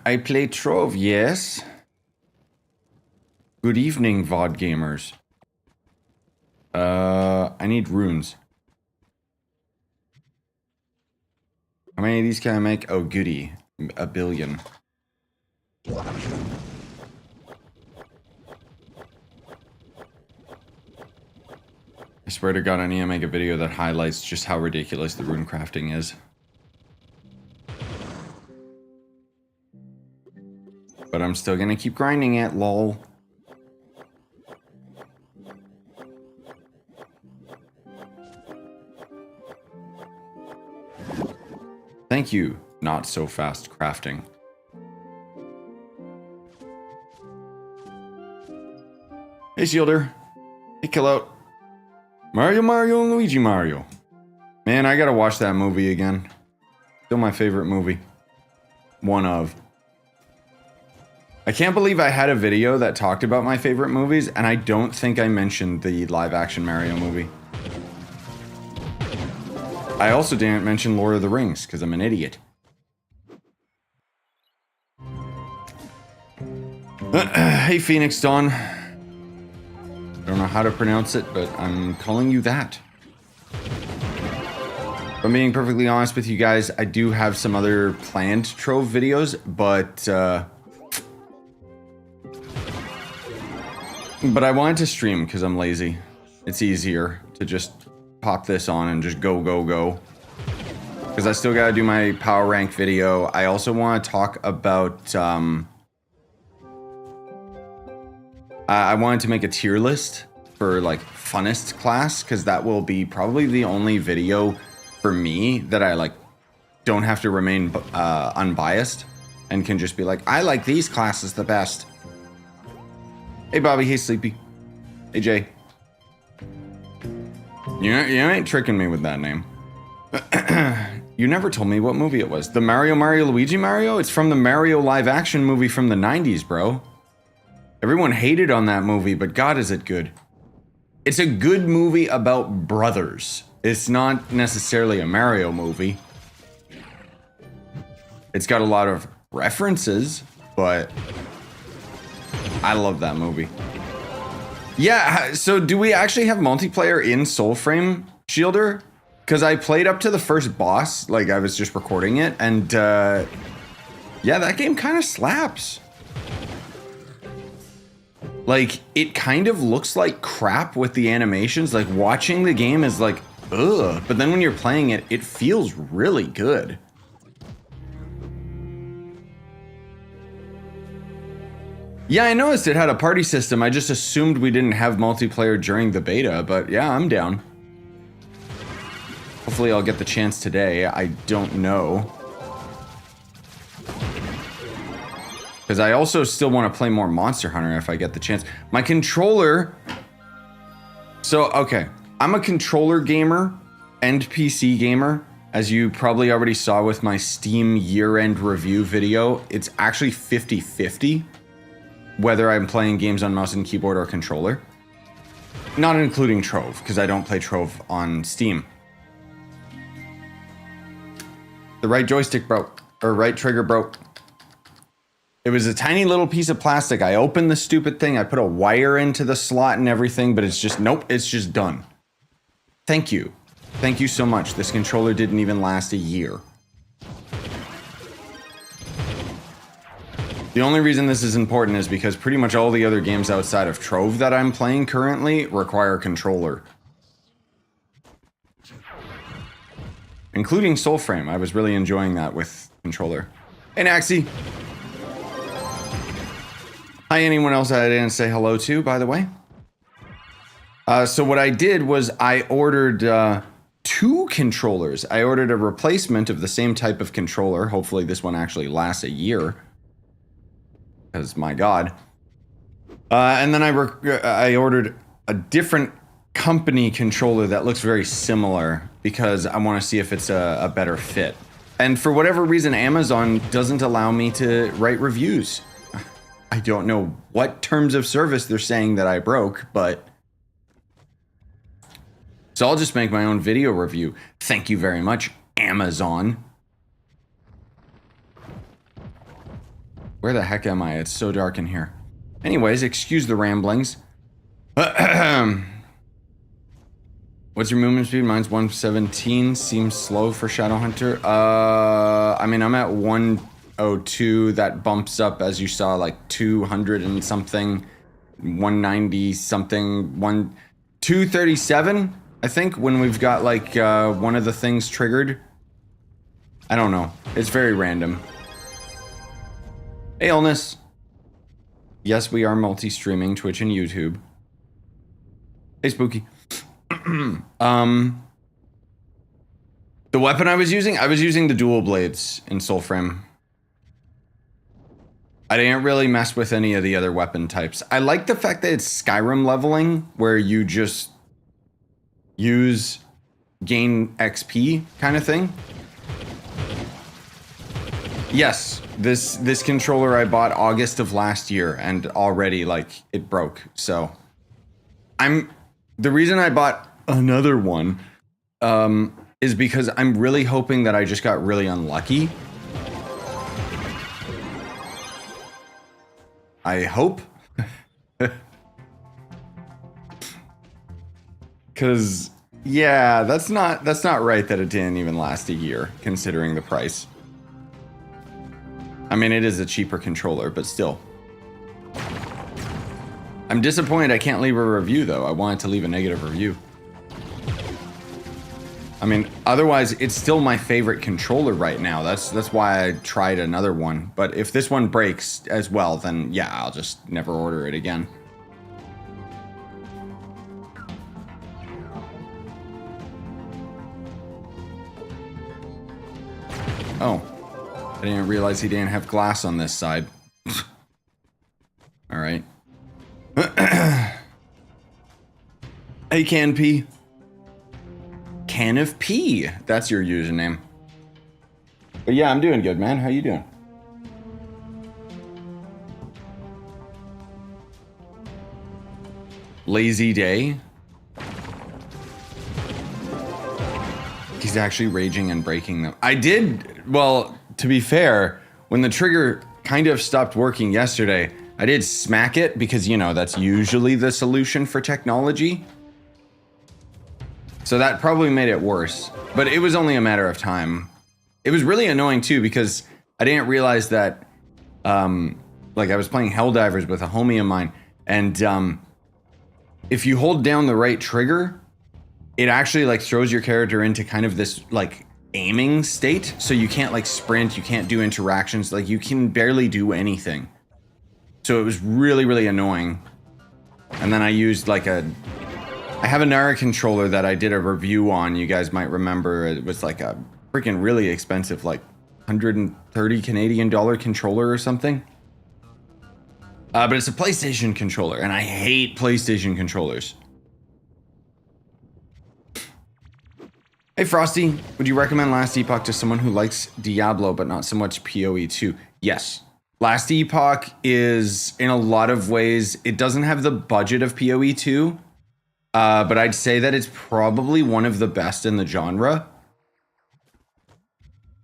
I play Trove, yes. Good evening, VOD gamers. I need runes. How many of these can I make? Oh, goody. A billion. I swear to God, I need to make a video that highlights just how ridiculous the rune crafting is. But I'm still gonna keep grinding it, lol. Thank you, not so fast crafting. Hey, Shielder. Hey, Killout. Mario, and Luigi Mario. Man, I gotta watch that movie again. Still my favorite movie. One of. I can't believe I had a video that talked about my favorite movies, and I don't think I mentioned the live-action Mario movie. I also didn't mention Lord of the Rings, because I'm an idiot. Hey, Phoenix Dawn. Don't know how to pronounce it, but I'm calling you that. If I'm being perfectly honest with you guys, I do have some other planned Trove videos, but I wanted to stream because I'm lazy. It's easier to just pop this on and just go. Because I still gotta do my power rank video. I also want to talk about, I wanted to make a tier list for like funnest class, because that will be probably the only video for me that I like don't have to remain unbiased and can just be like, I like these classes the best. Hey Bobby, hey Sleepy. Hey Jay. You ain't tricking me with that name. You never told me what movie it was. The Mario Luigi Mario? It's from the Mario live action movie from the 90s, bro. Everyone hated on that movie, but God, is it good. It's a good movie about brothers. It's not necessarily a Mario movie. It's got a lot of references, but I love that movie. Yeah, so do we actually have multiplayer in Soulframe, Shielder? Because I played up to the first boss, like I was just recording it, and yeah, that game kind of slaps. Like, it kind of looks like crap with the animations. Like, watching the game is like, ugh. But then when you're playing it, it feels really good. Yeah, I noticed it had a party system. I just assumed we didn't have multiplayer during the beta, but yeah, I'm down. Hopefully I'll get the chance today. I don't know. Because I also still want to play more Monster Hunter if I get the chance. My controller... So, okay. I'm a controller gamer and PC gamer. As you probably already saw with my Steam year-end review video, it's actually 50-50. Whether I'm playing games on mouse and keyboard or controller. Not including Trove, because I don't play Trove on Steam. The right joystick broke. Or right trigger broke. It was a tiny little piece of plastic. I opened the stupid thing. I put a wire into the slot and everything, but it's just, nope, it's just done. Thank you. Thank you so much. This controller didn't even last a year. The only reason this is important is because pretty much all the other games outside of Trove that I'm playing currently require a controller. Including Soulframe. I was really enjoying that with controller. Hey, Naxi. Hi, anyone else I didn't say hello to, by the way. So what I did was I ordered 2 controllers. I ordered a replacement of the same type of controller. Hopefully this one actually lasts a year. Because, my God. And then I ordered a different company controller that looks very similar because I want to see if it's a better fit. And for whatever reason, Amazon doesn't allow me to write reviews. I don't know what terms of service they're saying that I broke, but... So I'll just make my own video review. Thank you very much, Amazon. Where the heck am I? It's so dark in here. Anyways, excuse the ramblings. What's your movement speed? Mine's 117. Seems slow for Shadowhunter. I mean, I'm at 102. That bumps up, as you saw, like 200 and something. 190 something. 237, I think, when we've got like one of the things triggered. I don't know. It's very random. Hey, Illness. Yes, we are multi-streaming Twitch and YouTube. Hey, Spooky. The weapon I was using the dual blades in Soulframe. I didn't really mess with any of the other weapon types. I like the fact that it's Skyrim leveling, where you just gain XP kind of thing. Yes, this controller I bought August of last year, and already like it broke. So the reason I bought another one is because I'm really hoping that I just got really unlucky. I hope. Cause yeah, that's not right that it didn't even last a year, considering the price. I mean, it is a cheaper controller, but still. I'm disappointed I can't leave a review, though. I wanted to leave a negative review. I mean, otherwise, it's still my favorite controller right now. That's why I tried another one. But if this one breaks as well, then yeah, I'll just never order it again. Oh. I didn't realize he didn't have glass on this side. All right. Hey, Can P. Can of P. That's your username. But yeah, I'm doing good, man. How you doing? Lazy day. He's actually raging and breaking them. I did, well, to be fair, when the trigger kind of stopped working yesterday, I did smack it because, you know, that's usually the solution for technology. So that probably made it worse, but it was only a matter of time. It was really annoying too because I didn't realize that, like I was playing Helldivers with a homie of mine, and if you hold down the right trigger, it actually like throws your character into kind of this like aiming state, so you can't like sprint, you can't do interactions, like you can barely do anything. So it was really, really annoying. And then I used like I have a Nara controller that I did a review on, you guys might remember. It was like a freaking really expensive, like 130 Canadian dollar controller or something. But it's a PlayStation controller, and I hate PlayStation controllers. Hey Frosty, would you recommend Last Epoch to someone who likes Diablo but not so much PoE 2? Yes. Last Epoch is, in a lot of ways, it doesn't have the budget of PoE 2, but I'd say that it's probably one of the best in the genre.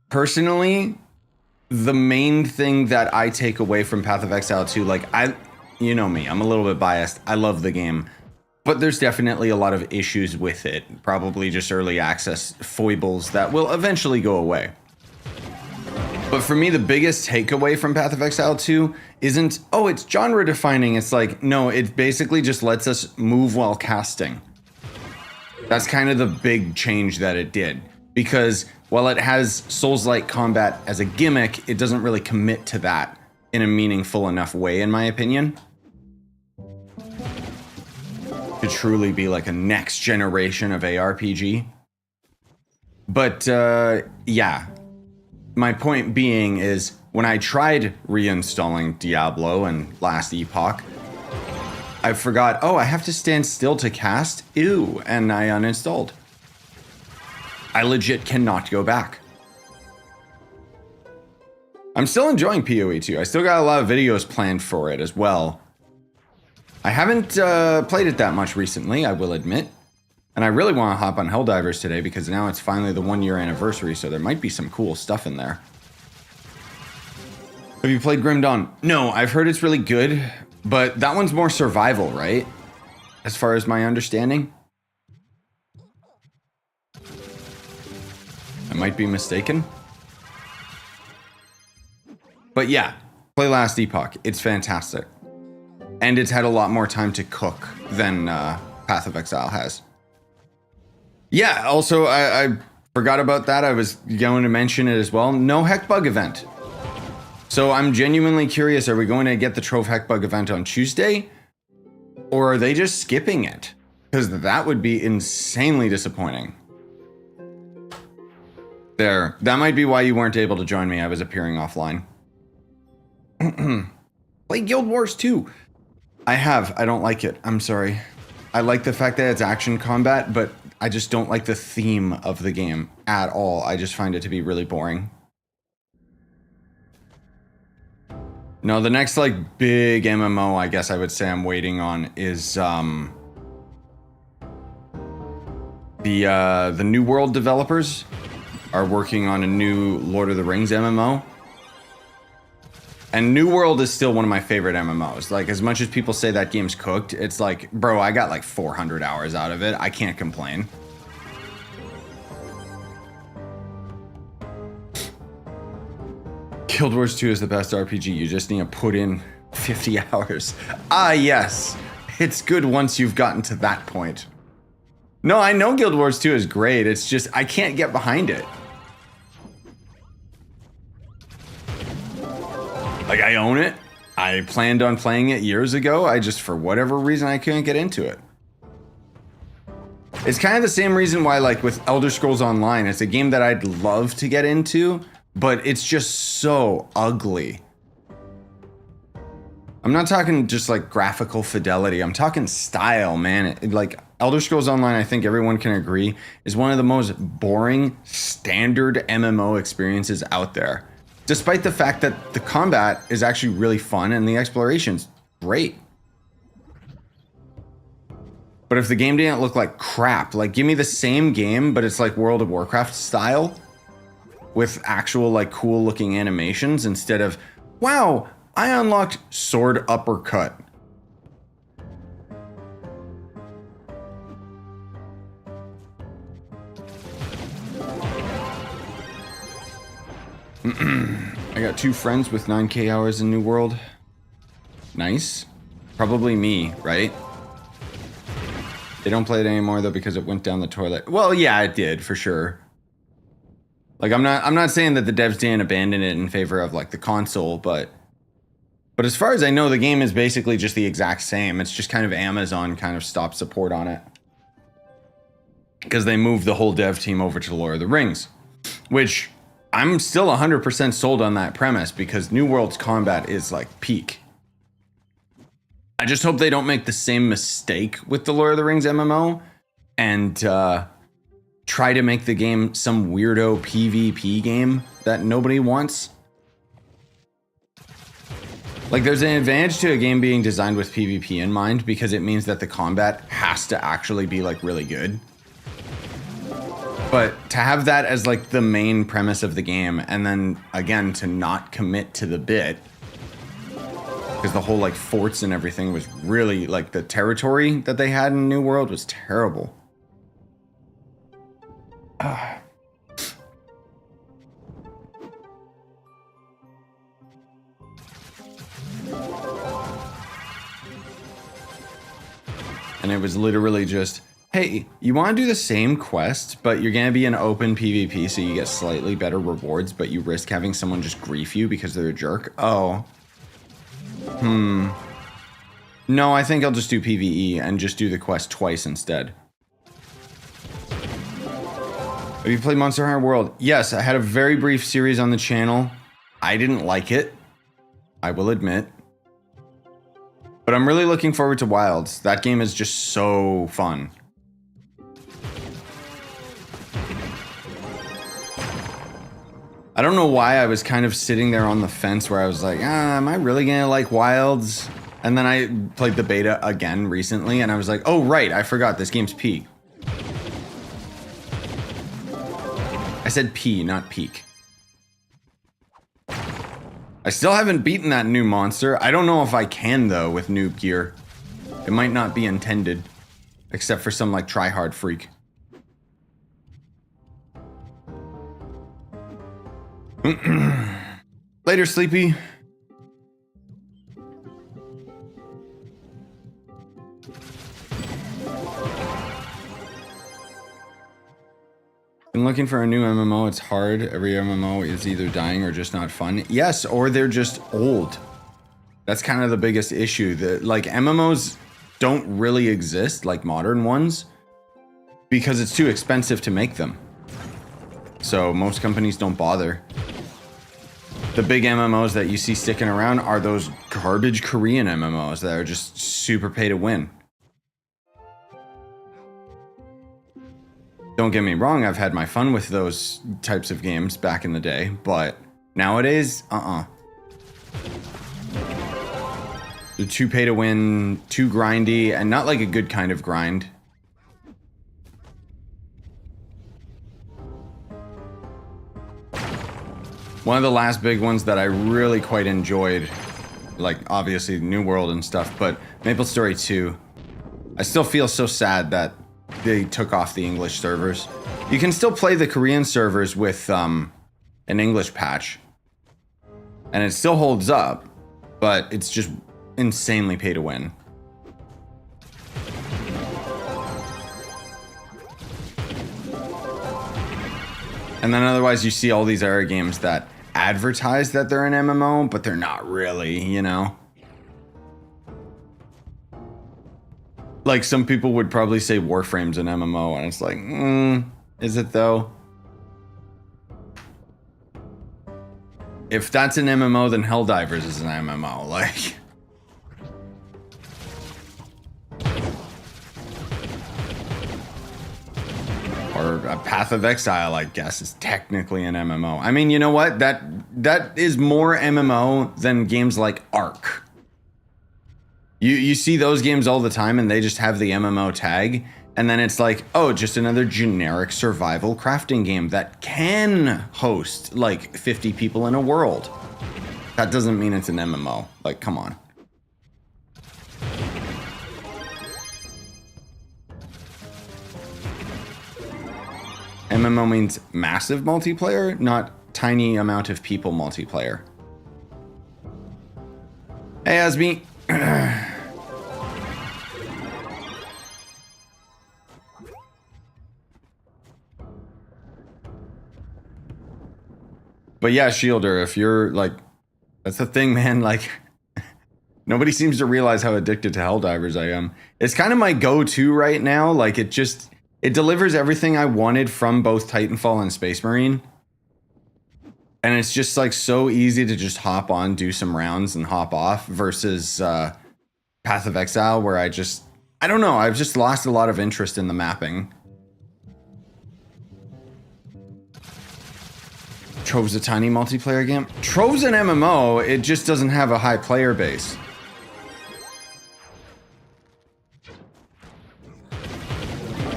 Personally, the main thing that I take away from Path of Exile 2, like you know me, I'm a little bit biased. I love the game. But there's definitely a lot of issues with it. Probably just early access foibles that will eventually go away. But for me, the biggest takeaway from Path of Exile 2 isn't, oh, it's genre defining. It's like, no, it basically just lets us move while casting. That's kind of the big change that it did. Because while it has Souls-like combat as a gimmick, it doesn't really commit to that in a meaningful enough way, in my opinion. To truly be like a next generation of ARPG. But yeah, my point being is when I tried reinstalling Diablo and Last Epoch, I forgot, oh, I have to stand still to cast? Ew, and I uninstalled. I legit cannot go back. I'm still enjoying PoE 2. I still got a lot of videos planned for it as well. I haven't played it that much recently, I will admit. And I really want to hop on Helldivers today because now it's finally the 1-year anniversary, so there might be some cool stuff in there. Have you played Grim Dawn? No, I've heard it's really good, but that one's more survival, right? As far as my understanding. I might be mistaken. But yeah, play Last Epoch. It's fantastic. And it's had a lot more time to cook than Path of Exile has. Yeah, also, I forgot about that. I was going to mention it as well. No Heckbug event. So I'm genuinely curious, are we going to get the Trove Heckbug event on Tuesday? Or are they just skipping it? Because that would be insanely disappointing. There. That might be why you weren't able to join me. I was appearing offline. Play Guild Wars 2. I have. I don't like it. I'm sorry. I like the fact that it's action combat, but I just don't like the theme of the game at all. I just find it to be really boring. No, the next like big MMO I guess I would say I'm waiting on is the New World developers are working on a new Lord of the Rings MMO. And New World is still one of my favorite MMOs. Like, as much as people say that game's cooked, it's like, bro, I got like 400 hours out of it. I can't complain. Guild Wars 2 is the best RPG. You just need to put in 50 hours. Ah, yes. It's good once you've gotten to that point. No, I know Guild Wars 2 is great. It's just, I can't get behind it. Like, I own it. I planned on playing it years ago. I just, for whatever reason, I couldn't get into it. It's kind of the same reason why, like, with Elder Scrolls Online, it's a game that I'd love to get into, but it's just so ugly. I'm not talking just, like, graphical fidelity. I'm talking style, man. Like, Elder Scrolls Online, I think everyone can agree, is one of the most boring, standard MMO experiences out there. Despite the fact that the combat is actually really fun and the exploration's great. But if the game didn't look like crap, like give me the same game, but it's like World of Warcraft style with actual like cool looking animations instead of, wow, I unlocked sword uppercut. I got 2 friends with 9k hours in New World. Nice. Probably me, right? They don't play it anymore though because it went down the toilet. Well, yeah, it did for sure. Like I'm not saying that the devs didn't abandon it in favor of like the console, but as far as I know, the game is basically just the exact same. It's just kind of Amazon kind of stopped support on it because they moved the whole dev team over to Lord of the Rings, which I'm still 100% sold on that premise because New World's combat is like peak. I just hope they don't make the same mistake with the Lord of the Rings MMO and try to make the game some weirdo PvP game that nobody wants. Like there's an advantage to a game being designed with PvP in mind because it means that the combat has to actually be like really good. But to have that as like the main premise of the game and then again to not commit to the bit because the whole like forts and everything was really like the territory that they had in New World was terrible. And it was literally just, hey, you want to do the same quest, but you're going to be in open PvP, so you get slightly better rewards, but you risk having someone just grief you because they're a jerk? Oh. No, I think I'll just do PvE and just do the quest twice instead. Have you played Monster Hunter World? Yes, I had a very brief series on the channel. I didn't like it, I will admit. But I'm really looking forward to Wilds. That game is just so fun. I don't know why I was kind of sitting there on the fence where I was like, am I really gonna like Wilds? And then I played the beta again recently and I was like, oh right, I forgot this game's peak. I said P, not peak. I I still haven't beaten that new monster. I don't know if I can, though, with noob gear. It might not be intended. Except for some, like, try-hard freak. Later, Sleepy. Been looking for a new MMO. It's hard. Every MMO is either dying or just not fun. Yes, or they're just old. That's kind of the biggest issue. That, like, MMOs don't really exist, like modern ones, because it's too expensive to make them. So most companies don't bother. The big MMOs that you see sticking around are those garbage Korean MMOs that are just super pay to win. Don't get me wrong, I've had my fun with those types of games back in the day, but nowadays, They're too pay to win, too grindy, and not like a good kind of grind. One of the last big ones that I really quite enjoyed, like obviously New World and stuff, but MapleStory 2. I still feel so sad that they took off the English servers. You can still play the Korean servers with an English patch. And it still holds up, but it's just insanely pay to win. And then otherwise you see all these other games that advertise that they're an MMO, but they're not really, you know? Like some people would probably say Warframe's an MMO, and it's like, is it though? If that's an MMO, then Helldivers is an MMO, like... Or a Path of Exile, I guess, is technically an MMO. I mean, you know what? That is more MMO than games like Ark. You see those games all the time, and they just have the MMO tag, and then it's like, oh, just another generic survival crafting game that can host like 50 people in a world. That doesn't mean it's an MMO. Like, come on. MMO means massive multiplayer, not tiny amount of people multiplayer. Hey, Asmi. But yeah, Shielder, if you're like, that's the thing, man. Like, nobody seems to realize how addicted to Helldivers I am. It's kind of my go-to right now. Like, it delivers everything I wanted from both Titanfall and Space Marine. And it's just like so easy to just hop on, do some rounds and hop off versus Path of Exile, where I don't know, I've just lost a lot of interest in the mapping. Trove's a tiny multiplayer game. Trove's an MMO, it just doesn't have a high player base.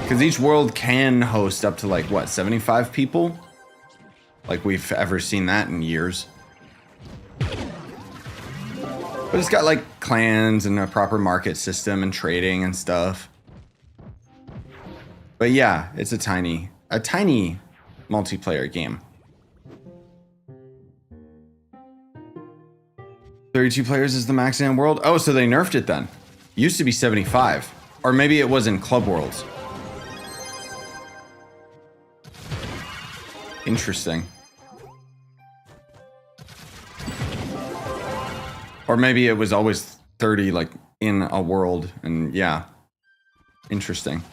Because each world can host up to like, what, 75 people? Like we've ever seen that in years. But it's got like clans and a proper market system and trading and stuff. But yeah, it's a tiny multiplayer game. 32 players is the max in the world? Oh, so they nerfed it then. Used to be 75. Or maybe it was in Club Worlds. Interesting. Or maybe it was always 30, like, in a world, and yeah. Interesting.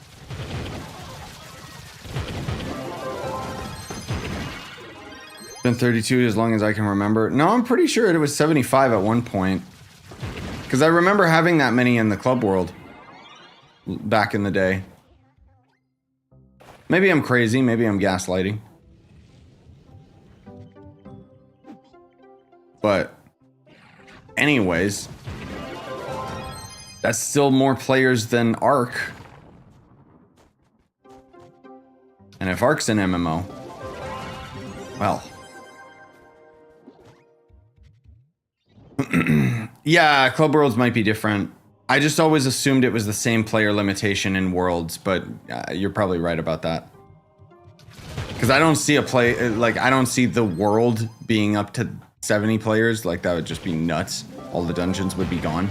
Been 32 as long as I can remember. No, I'm pretty sure it was 75 at one point. Because I remember having that many in the club world back in the day. Maybe I'm crazy, maybe I'm gaslighting. But anyways, that's still more players than Ark. And if Ark's an MMO, well, Yeah, Club Worlds might be different. I just always assumed it was the same player limitation in Worlds, but you're probably right about that. Because I don't see I don't see the world being up to 70 players. Like, that would just be nuts. All the dungeons would be gone.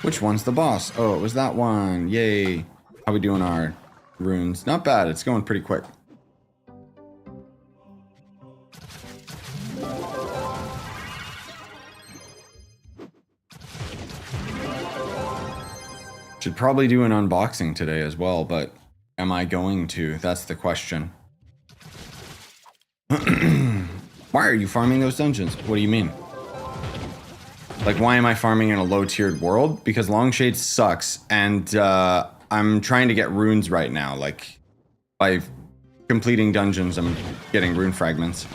Which one's the boss? Oh, it was that one. Yay. How we doing our runes? Not bad. It's going pretty quick. Should probably do an unboxing today as well, but am I going to? That's the question. Why are you farming those dungeons? What do you mean? Like, why am I farming in a low-tiered world? Because Longshade sucks, and I'm trying to get runes right now. Like, by completing dungeons, I'm getting rune fragments.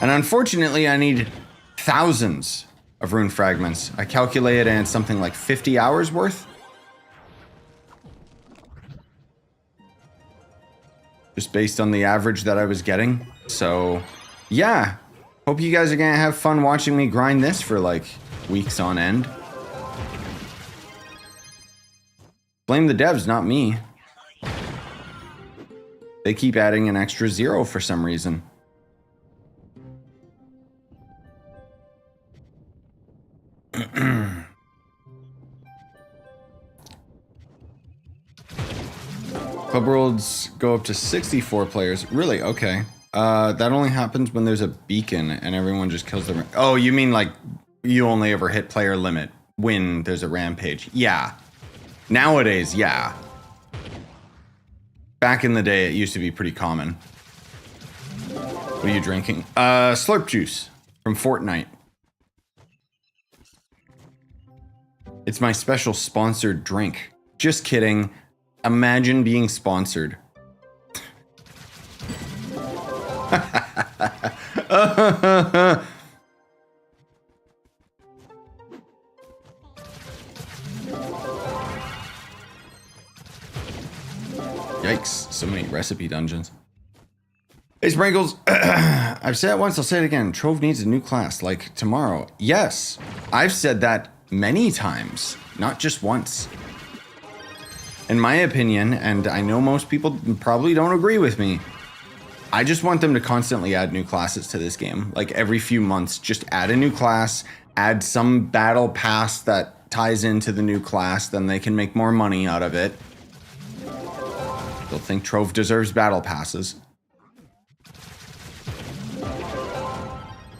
And unfortunately, I need thousands of rune fragments. I calculated and it's something like 50 hours worth. Just based on the average that I was getting. So, yeah. Hope you guys are gonna have fun watching me grind this for like weeks on end. Blame the devs, not me. They keep adding an extra 0 for some reason. Club Worlds go up to 64 players. Really? Okay. That only happens when there's a beacon and everyone just kills them. Oh, you mean like you only ever hit player limit when there's a rampage? Yeah. Nowadays, yeah. Back in the day, it used to be pretty common. What are you drinking? Slurp juice from Fortnite. It's my special sponsored drink. Just kidding. Imagine being sponsored. Yikes, so many recipe dungeons. Hey Sprinkles, I've said it once, I'll say it again. Trove needs a new class, like tomorrow. Yes, I've said that many times, not just once. In my opinion, and I know most people probably don't agree with me, I just want them to constantly add new classes to this game. Like every few months, just add a new class, add some battle pass that ties into the new class, then they can make more money out of it. They'll think Trove deserves battle passes.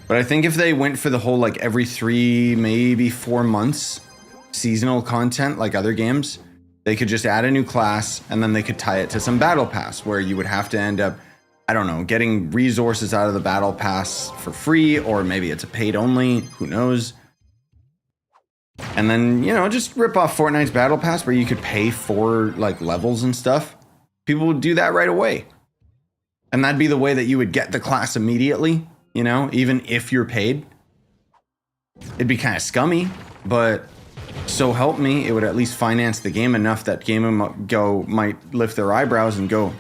But I think if they went for the whole like every 3, maybe 4 months seasonal content like other games, they could just add a new class and then they could tie it to some battle pass where you would have to end up, I don't know, getting resources out of the battle pass for free, or maybe it's a paid only, who knows. And then, you know, just rip off Fortnite's battle pass where you could pay for like levels and stuff. People would do that right away. And that'd be the way that you would get the class immediately, you know, even if you're paid. It'd be kind of scummy, but so help me, it would at least finance the game enough that Game Go might lift their eyebrows and go,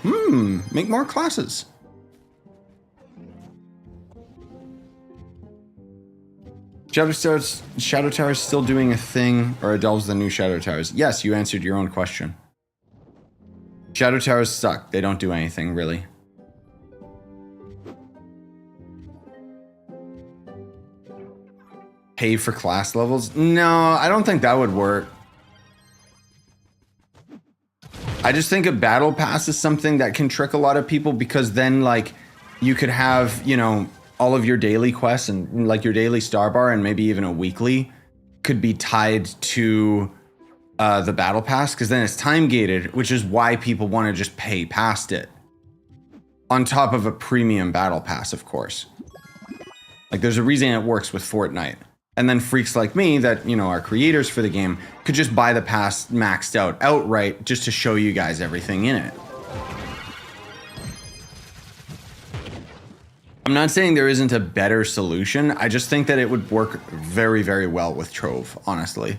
make more classes. Shadow Towers still doing a thing, or Adele's the new Shadow Towers? Yes, you answered your own question. Shadow Towers suck. They don't do anything, really. Pay for class levels? No, I don't think that would work. I just think a battle pass is something that can trick a lot of people, because then like you could have, you know, all of your daily quests and like your daily star bar and maybe even a weekly could be tied to the battle pass, because then it's time gated, which is why people want to just pay past it. On top of a premium battle pass, of course. Like there's a reason it works with Fortnite. And then freaks like me that, you know, are creators for the game could just buy the pass maxed out outright just to show you guys everything in it. I'm not saying there isn't a better solution. I just think that it would work very, very well with Trove, honestly.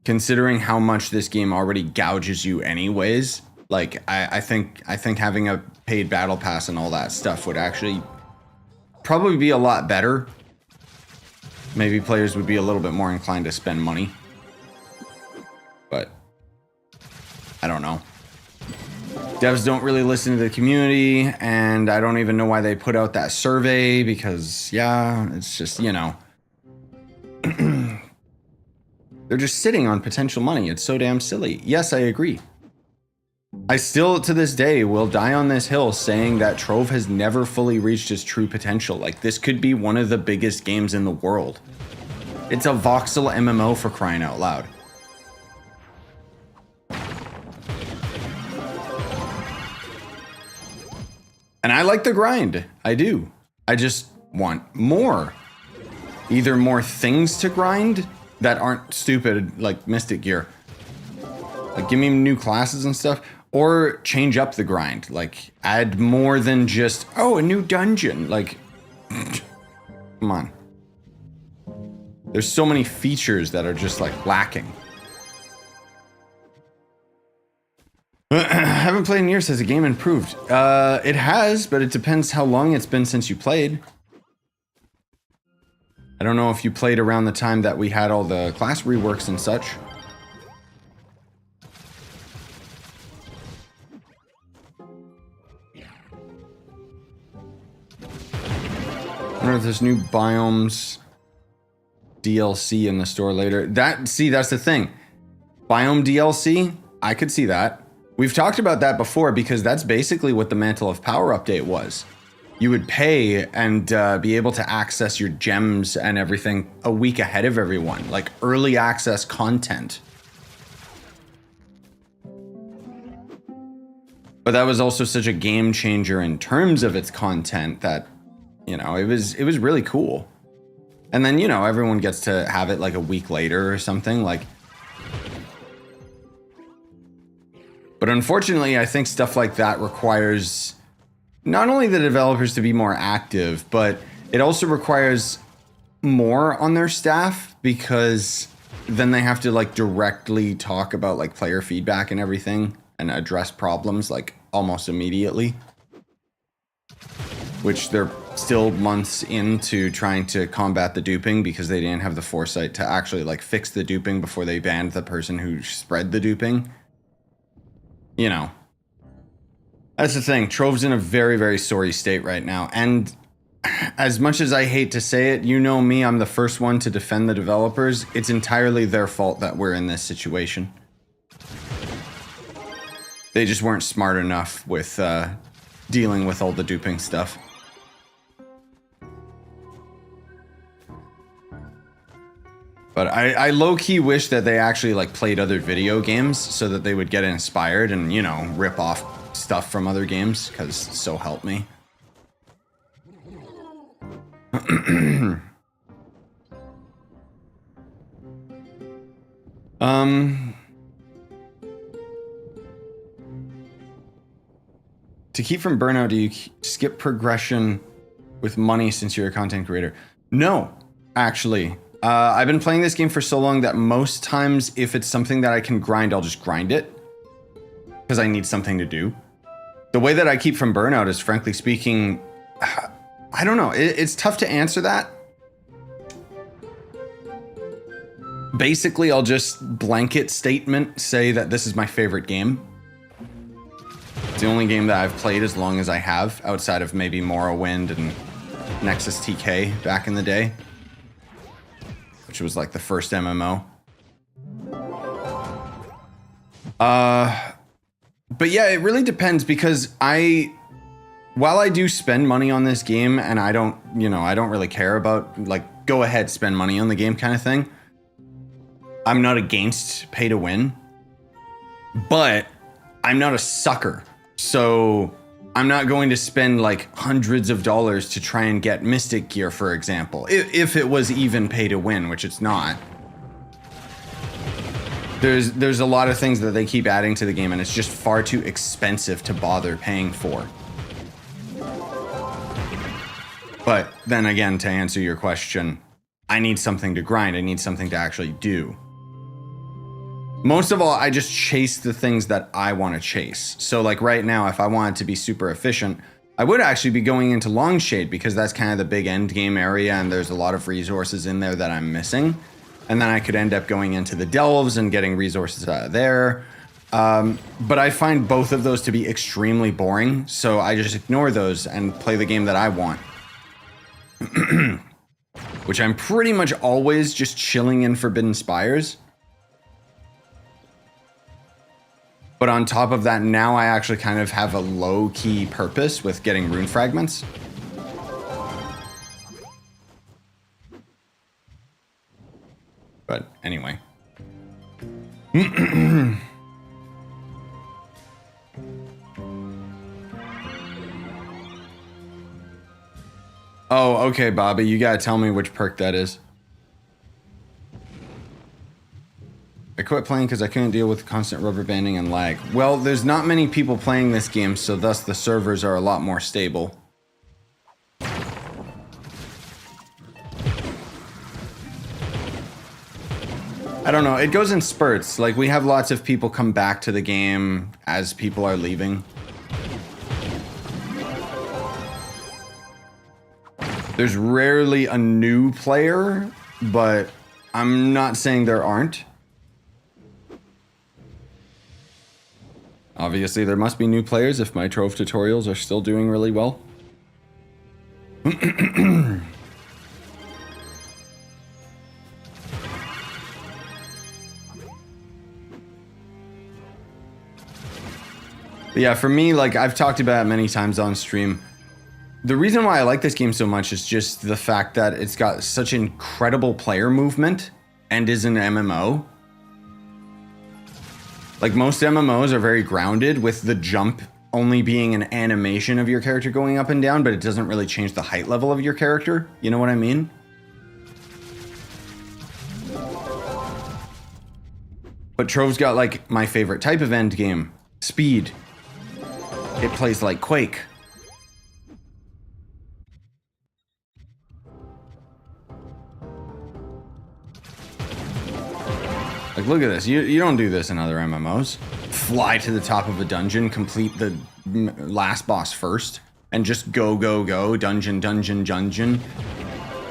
Considering how much this game already gouges you anyways, like I think having a paid battle pass and all that stuff would actually probably be a lot better. Maybe players would be a little bit more inclined to spend money. But I don't know. Devs don't really listen to the community, and I don't even know why they put out that survey because, yeah, it's just, you know. They're just sitting on potential money. It's so damn silly. Yes, I agree. I still, to this day, will die on this hill saying that Trove has never fully reached its true potential. Like, this could be one of the biggest games in the world. It's a voxel MMO for crying out loud. And I like the grind. I do. I just want more. Either more things to grind that aren't stupid, like Mystic Gear. Like, give me new classes and stuff. Or change up the grind. Like, add more than just, oh, a new dungeon. Like, come on. There's so many features that are just, like, lacking. Haven't played in years. Has the game improved? It has, but it depends how long it's been since you played. I don't know if you played around the time that we had all the class reworks and such. I wonder if there's new biomes DLC in the store later. That's the thing. Biome DLC, I could see that. We've talked about that before because that's basically what the Mantle of Power update was. You would pay and be able to access your gems and everything a week ahead of everyone, like early access content. But that was also such a game changer in terms of its content that, you know, it was really cool. And then, you know, everyone gets to have it like a week later or something, like. But unfortunately, I think stuff like that requires not only the developers to be more active, but it also requires more on their staff because then they have to like directly talk about like player feedback and everything and address problems like almost immediately. Which they're still months into trying to combat the duping because they didn't have the foresight to actually like fix the duping before they banned the person who spread the duping. You know, that's the thing. Trove's in a very, very sorry state right now. And as much as I hate to say it, you know me, I'm the first one to defend the developers. It's entirely their fault that we're in this situation. They just weren't smart enough with dealing with all the duping stuff. But I low-key wish that they actually like played other video games so that they would get inspired and, you know, rip off stuff from other games, because so help me. To keep from burnout, do you skip progression with money since you're a content creator? No, actually. I've been playing this game for so long that most times if it's something that I can grind, I'll just grind it. Because I need something to do. The way that I keep from burnout is, frankly speaking, I don't know. It's tough to answer that. Basically, I'll just blanket statement say that this is my favorite game. It's the only game that I've played as long as I have, outside of maybe Morrowind and Nexus TK back in the day. Which was like the first MMO. But yeah, it really depends because while I do spend money on this game and I don't really care about like, go ahead, spend money on the game kind of thing. I'm not against pay to win, but I'm not a sucker. So I'm not going to spend like hundreds of dollars to try and get Mystic Gear, for example. If it was even pay to win, which it's not. There's a lot of things that they keep adding to the game, and it's just far too expensive to bother paying for. But then again, to answer your question, I need something to grind. I need something to actually do. Most of all, I just chase the things that I want to chase. So like right now, if I wanted to be super efficient, I would actually be going into Longshade because that's kind of the big end game area and there's a lot of resources in there that I'm missing. And then I could end up going into the Delves and getting resources out of there. But I find both of those to be extremely boring. So I just ignore those and play the game that I want. Which I'm pretty much always just chilling in Forbidden Spires. But on top of that, now I actually kind of have a low-key purpose with getting rune fragments. But anyway. Oh, okay, Bobby, you gotta tell me which perk that is. I quit playing because I couldn't deal with constant rubber banding and lag. Well, there's not many people playing this game, so thus the servers are a lot more stable. I don't know, it goes in spurts. Like, we have lots of people come back to the game as people are leaving. There's rarely a new player, but I'm not saying there aren't. Obviously, there must be new players if my Trove tutorials are still doing really well. But yeah, for me, like I've talked about it many times on stream, the reason why I like this game so much is just the fact that it's got such incredible player movement and is an MMO. Like most MMOs are very grounded with the jump only being an animation of your character going up and down, but it doesn't really change the height level of your character. You know what I mean? But Trove's got like my favorite type of end game, speed. It plays like Quake. Like, look at this. You don't do this in other MMOs. Fly to the top of a dungeon, complete the last boss first, and just go, go, go, dungeon, dungeon, dungeon.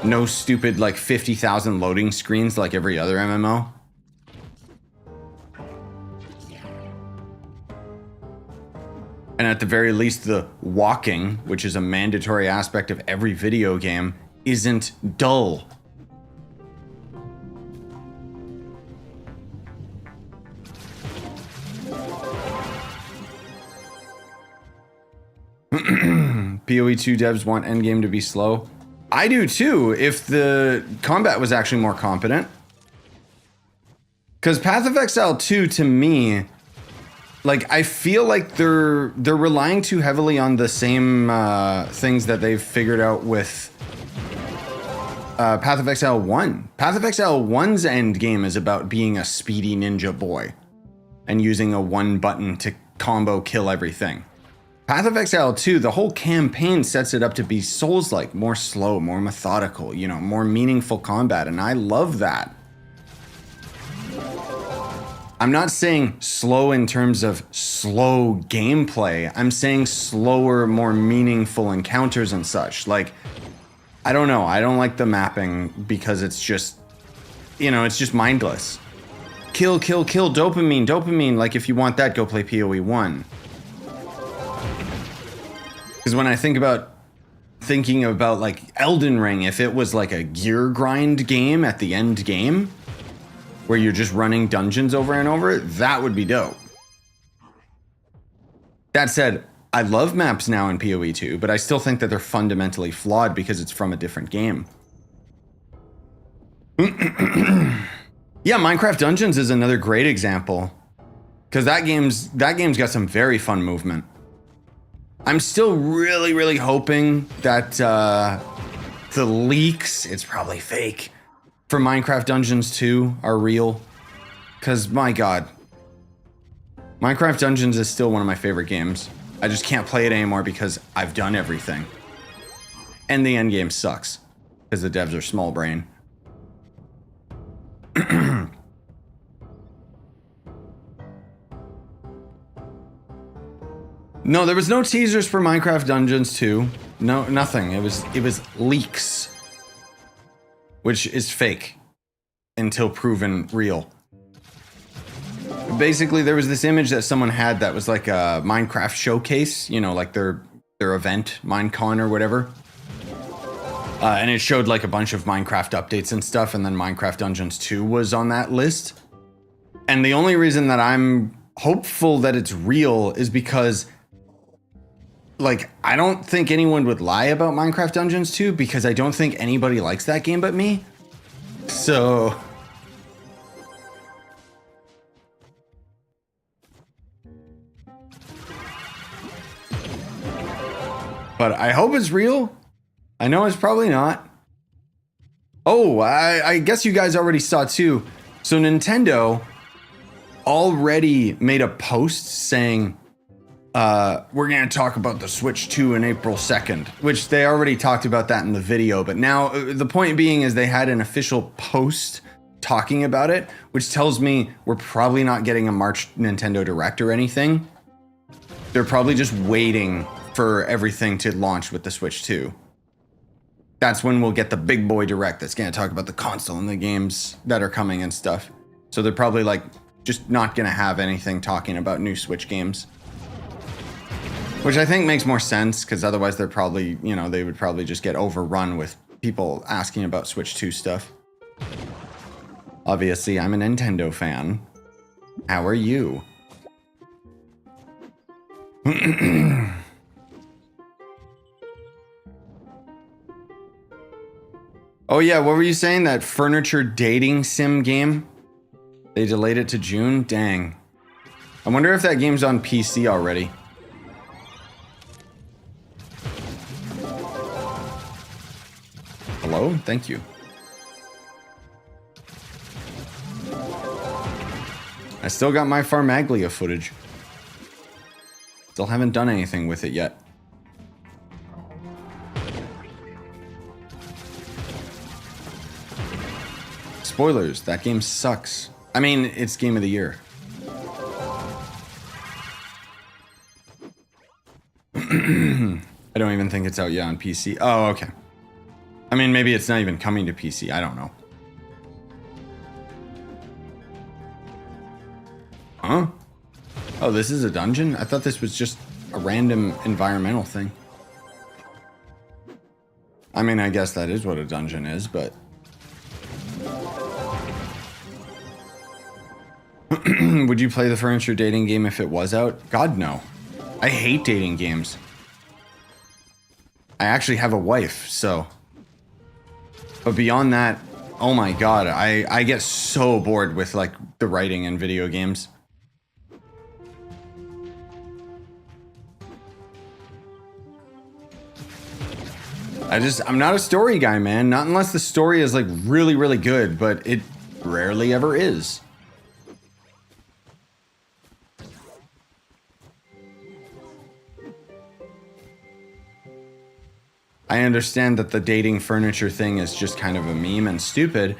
No stupid, like, 50,000 loading screens like every other MMO. And at the very least, the walking, which is a mandatory aspect of every video game, isn't dull. PoE 2 devs want endgame to be slow. I do too, if the combat was actually more competent. Because Path of Exile 2, to me, like, I feel like they're relying too heavily on the same things that they've figured out with Path of Exile 1. Path of Exile 1's end game is about being a speedy ninja boy and using a one button to combo kill everything. Path of Exile 2, the whole campaign sets it up to be Souls-like, more slow, more methodical, you know, more meaningful combat, and I love that. I'm not saying slow in terms of slow gameplay. I'm saying slower, more meaningful encounters and such. Like, I don't know. I don't like the mapping because it's just, you know, it's just mindless. Kill, kill, kill, dopamine, dopamine. Like, if you want that, go play PoE 1. Because when I thinking about like Elden Ring, if it was like a gear grind game at the end game, where you're just running dungeons over and over, that would be dope. That said, I love maps now in PoE 2, but I still think that they're fundamentally flawed because it's from a different game. Yeah, Minecraft Dungeons is another great example. Because that game's got some very fun movement. I'm still really, really hoping that the leaks, it's probably fake, for Minecraft Dungeons 2 are real. Because, my God. Minecraft Dungeons is still one of my favorite games. I just can't play it anymore because I've done everything. And the end game sucks. Because the devs are small brain. No, there was no teasers for Minecraft Dungeons 2. No, nothing. It was leaks. Which is fake. Until proven real. Basically, there was this image that someone had that was like a Minecraft showcase. You know, like their event, Minecon or whatever. And it showed like a bunch of Minecraft updates and stuff. And then Minecraft Dungeons 2 was on that list. And the only reason that I'm hopeful that it's real is because... like, I don't think anyone would lie about Minecraft Dungeons 2 because I don't think anybody likes that game but me. So... but I hope it's real. I know it's probably not. Oh, I guess you guys already saw too. So Nintendo already made a post saying... we're going to talk about the Switch 2 in April 2nd, which they already talked about that in the video. But now the point being is they had an official post talking about it, which tells me we're probably not getting a March Nintendo Direct or anything. They're probably just waiting for everything to launch with the Switch 2. That's when we'll get the big boy Direct that's going to talk about the console and the games that are coming and stuff. So they're probably like just not going to have anything talking about new Switch games. Which I think makes more sense, because otherwise they're probably, you know, they would probably just get overrun with people asking about Switch 2 stuff. Obviously, I'm a Nintendo fan. How are you? Oh yeah, what were you saying? That furniture dating sim game? They delayed it to June? Dang. I wonder if that game's on PC already. Hello? Thank you. I still got my Farmaglia footage. Still haven't done anything with it yet. Spoilers, that game sucks. I mean, it's game of the year. I don't even think it's out yet on PC. Oh, okay. I mean, maybe it's not even coming to PC. I don't know. Huh? Oh, this is a dungeon? I thought this was just a random environmental thing. I mean, I guess that is what a dungeon is, but... would you play the furniture dating game if it was out? God, no. I hate dating games. I actually have a wife, so... But beyond that, oh my god, I get so bored with, like, the writing in video games. I'm not a story guy, man. Not unless the story is, like, really, really good, but it rarely ever is. I understand that the dating furniture thing is just kind of a meme and stupid,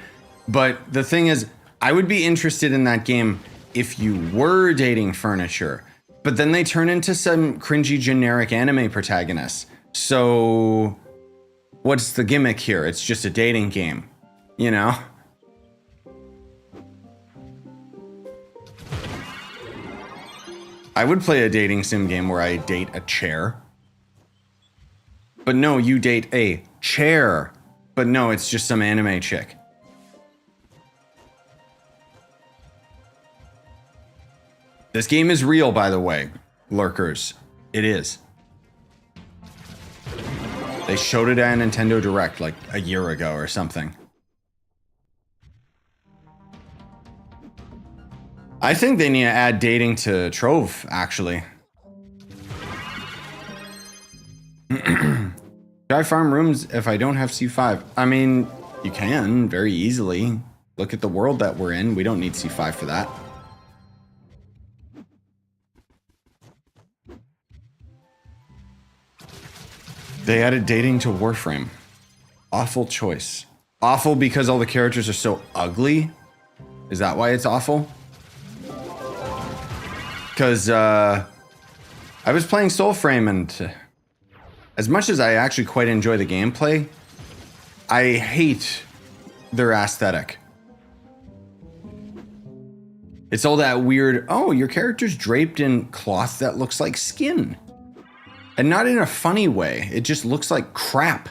but the thing is, I would be interested in that game if you were dating furniture, but then they turn into some cringy generic anime protagonists. So, what's the gimmick here? It's just a dating game, you know? I would play a dating sim game where I date a chair. But no, you date a chair. But no, it's just some anime chick. This game is real, by the way, lurkers. It is. They showed it at Nintendo Direct like a year ago or something. I think they need to add dating to Trove, actually. Should I farm rooms if I don't have C5? I mean, you can very easily. Look at the world that we're in. We don't need C5 for that. They added dating to Warframe. Awful choice. Awful because all the characters are so ugly? Is that why it's awful? Because I was playing Soulframe, and as much as I actually quite enjoy the gameplay, I hate their aesthetic. It's all that weird, oh, your character's draped in cloth that looks like skin. And not in a funny way. It just looks like crap.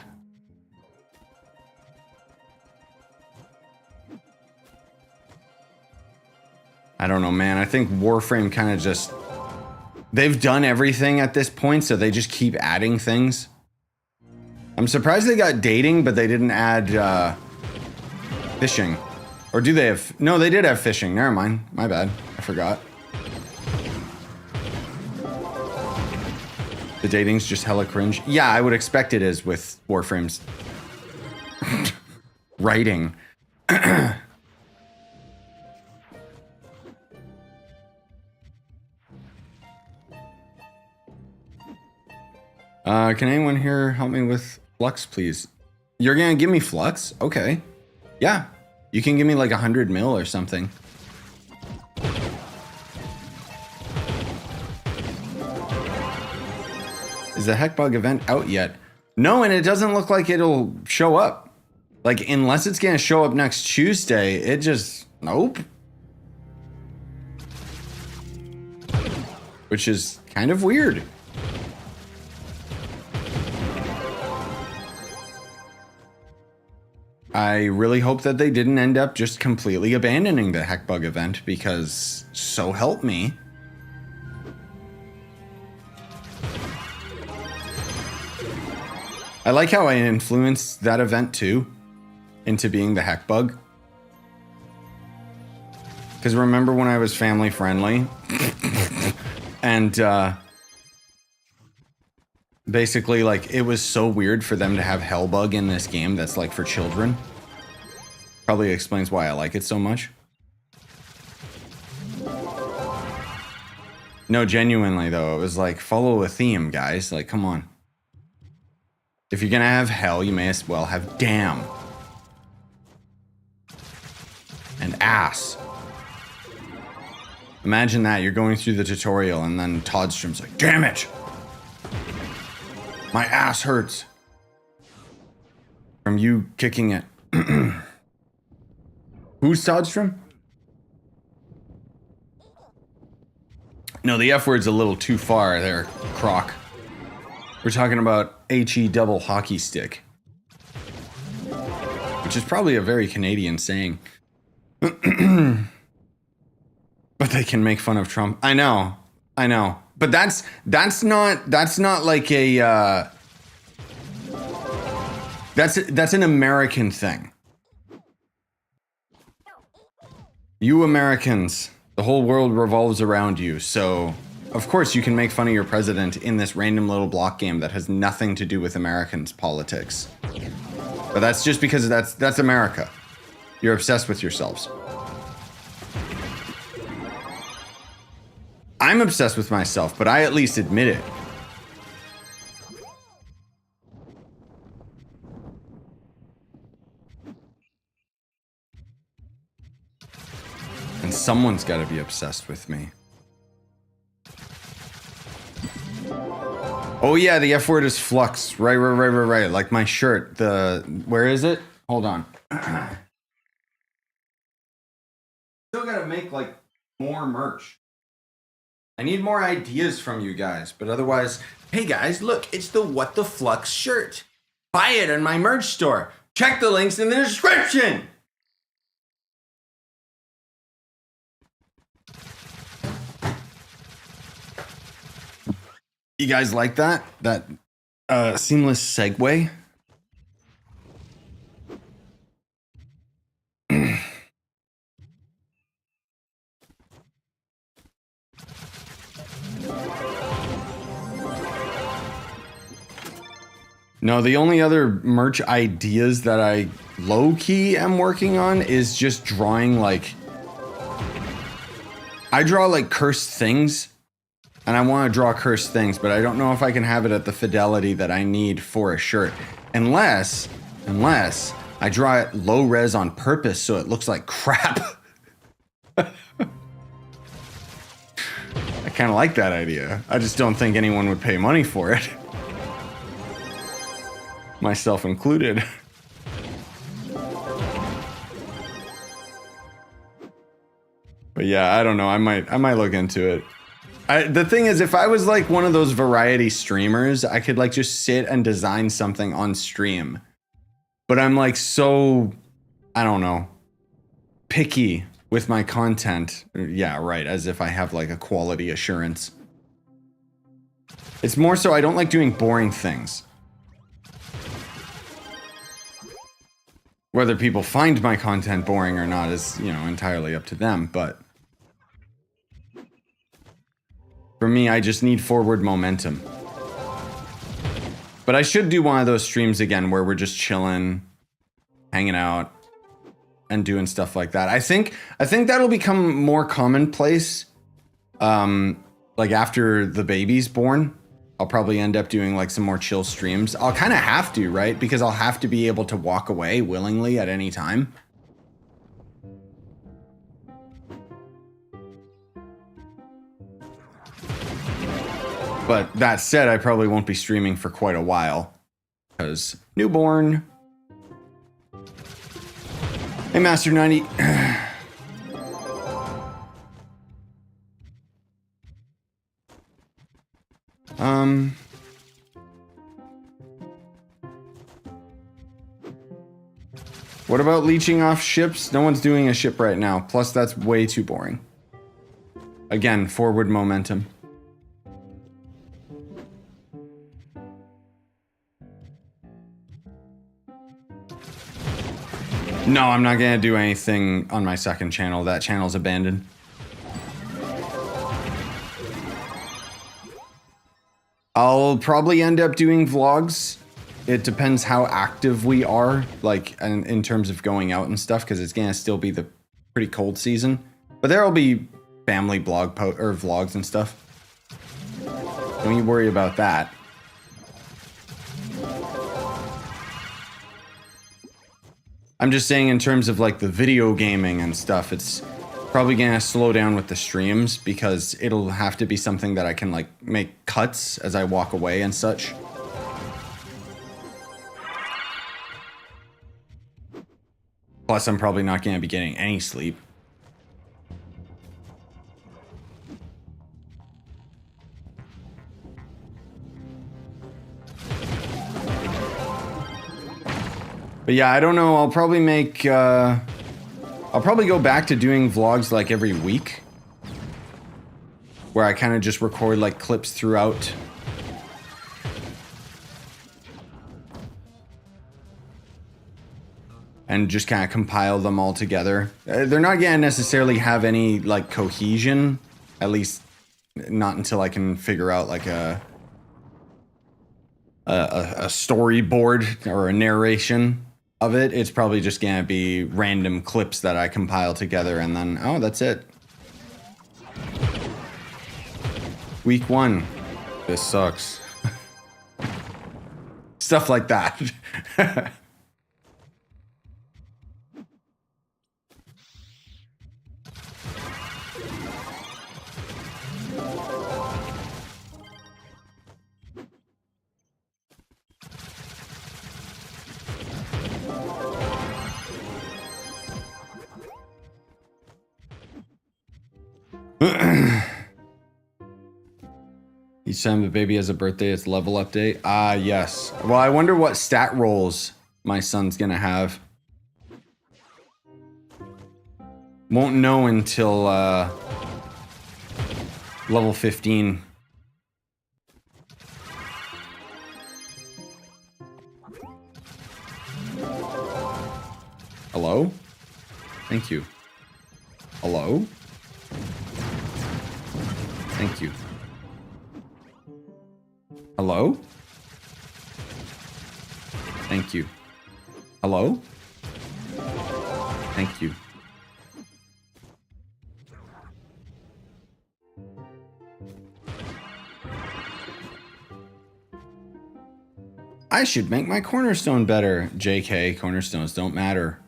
I don't know, man. I think Warframe kind of just... They've done everything at this point, so they just keep adding things. I'm surprised they got dating, but they didn't add fishing. Or do they have... No, they did have fishing. Never mind. My bad. I forgot. The dating's just hella cringe. Yeah, I would expect it is with Warframe's writing. Can anyone here help me with flux, please? You're gonna give me flux? Okay. Yeah. You can give me like 100 mil or something. Is the Heckbug event out yet? No, and it doesn't look like it'll show up. Like, unless it's gonna show up next Tuesday, it just... Nope. Which is kind of weird. I really hope that they didn't end up just completely abandoning the Heckbug event, because so help me. I like how I influenced that event too into being the Heckbug. Because remember when I was family friendly and basically, like, it was so weird for them to have Hellbug in this game that's like for children. Probably explains why I like it so much. No, genuinely though, it was like, follow a theme, guys. Like, come on. If you're gonna have hell, you may as well have damn. And ass. Imagine that, you're going through the tutorial and then Toddstrom's like, damn it! My ass hurts. From you kicking it. Who's Toddstrom? No, the F word's a little too far there, Croc. We're talking about HE double hockey stick. Which is probably a very Canadian saying. But they can make fun of Trump. I know. But that's not like a that's an American thing. You Americans, the whole world revolves around you, so of course you can make fun of your president in this random little block game that has nothing to do with Americans' politics. But that's just because that's America. You're obsessed with yourselves. I'm obsessed with myself, but I at least admit it. And someone's got to be obsessed with me. Oh yeah, the F word is flux. Right. Like my shirt. Where is it? Hold on. Still gotta make like more merch. I need more ideas from you guys, but otherwise, hey guys, look, it's the What the Flux shirt. Buy it in my merch store. Check the links in the description. You guys like that? That seamless segue? No, the only other merch ideas that I low-key am working on is just drawing, like... I draw, like, cursed things, and I want to draw cursed things, but I don't know if I can have it at the fidelity that I need for a shirt. Unless I draw it low-res on purpose so it looks like crap. I kind of like that idea. I just don't think anyone would pay money for it. Myself included. But yeah, I don't know. I might look into it. The thing is, if I was like one of those variety streamers, I could like just sit and design something on stream. But I'm like so, I don't know, picky with my content. Yeah, right. As if I have like a quality assurance. It's more so I don't like doing boring things. Whether people find my content boring or not is, you know, entirely up to them, but for me, I just need forward momentum. But I should do one of those streams again where we're just chilling, hanging out, and doing stuff like that. I think that'll become more commonplace. Like after the baby's born, I'll probably end up doing like some more chill streams. I'll kind of have to, right? Because I'll have to be able to walk away willingly at any time. But that said, I probably won't be streaming for quite a while. Because newborn. Hey, Master 90. What about leeching off ships? No one's doing a ship right now. Plus, that's way too boring. Again, forward momentum. No, I'm not gonna do anything on my second channel. That channel's abandoned. I'll probably end up doing vlogs. It depends how active we are, like in terms of going out and stuff, because it's gonna still be the pretty cold season. But there'll be family blog or vlogs and stuff. Don't you worry about that. I'm just saying in terms of like the video gaming and stuff, it's probably gonna slow down with the streams because it'll have to be something that I can like make cuts as I walk away and such. Plus, I'm probably not gonna be getting any sleep. But yeah, I don't know. I'll probably make, I'll probably go back to doing vlogs like every week. Where I kind of just record like clips throughout. And just kind of compile them all together. They're not gonna necessarily have any like cohesion. At least not until I can figure out like a storyboard or a narration of it. It's probably just gonna be random clips that I compile together and then, oh, that's it. Week 1. This sucks. Stuff like that. Each time the baby has a birthday, it's level update. Ah, yes. Well, I wonder what stat rolls my son's gonna have. Won't know until level 15. Hello? Thank you. Hello? Thank you. Hello? Thank you. Hello? Thank you. I should make my cornerstone better. JK, cornerstones don't matter.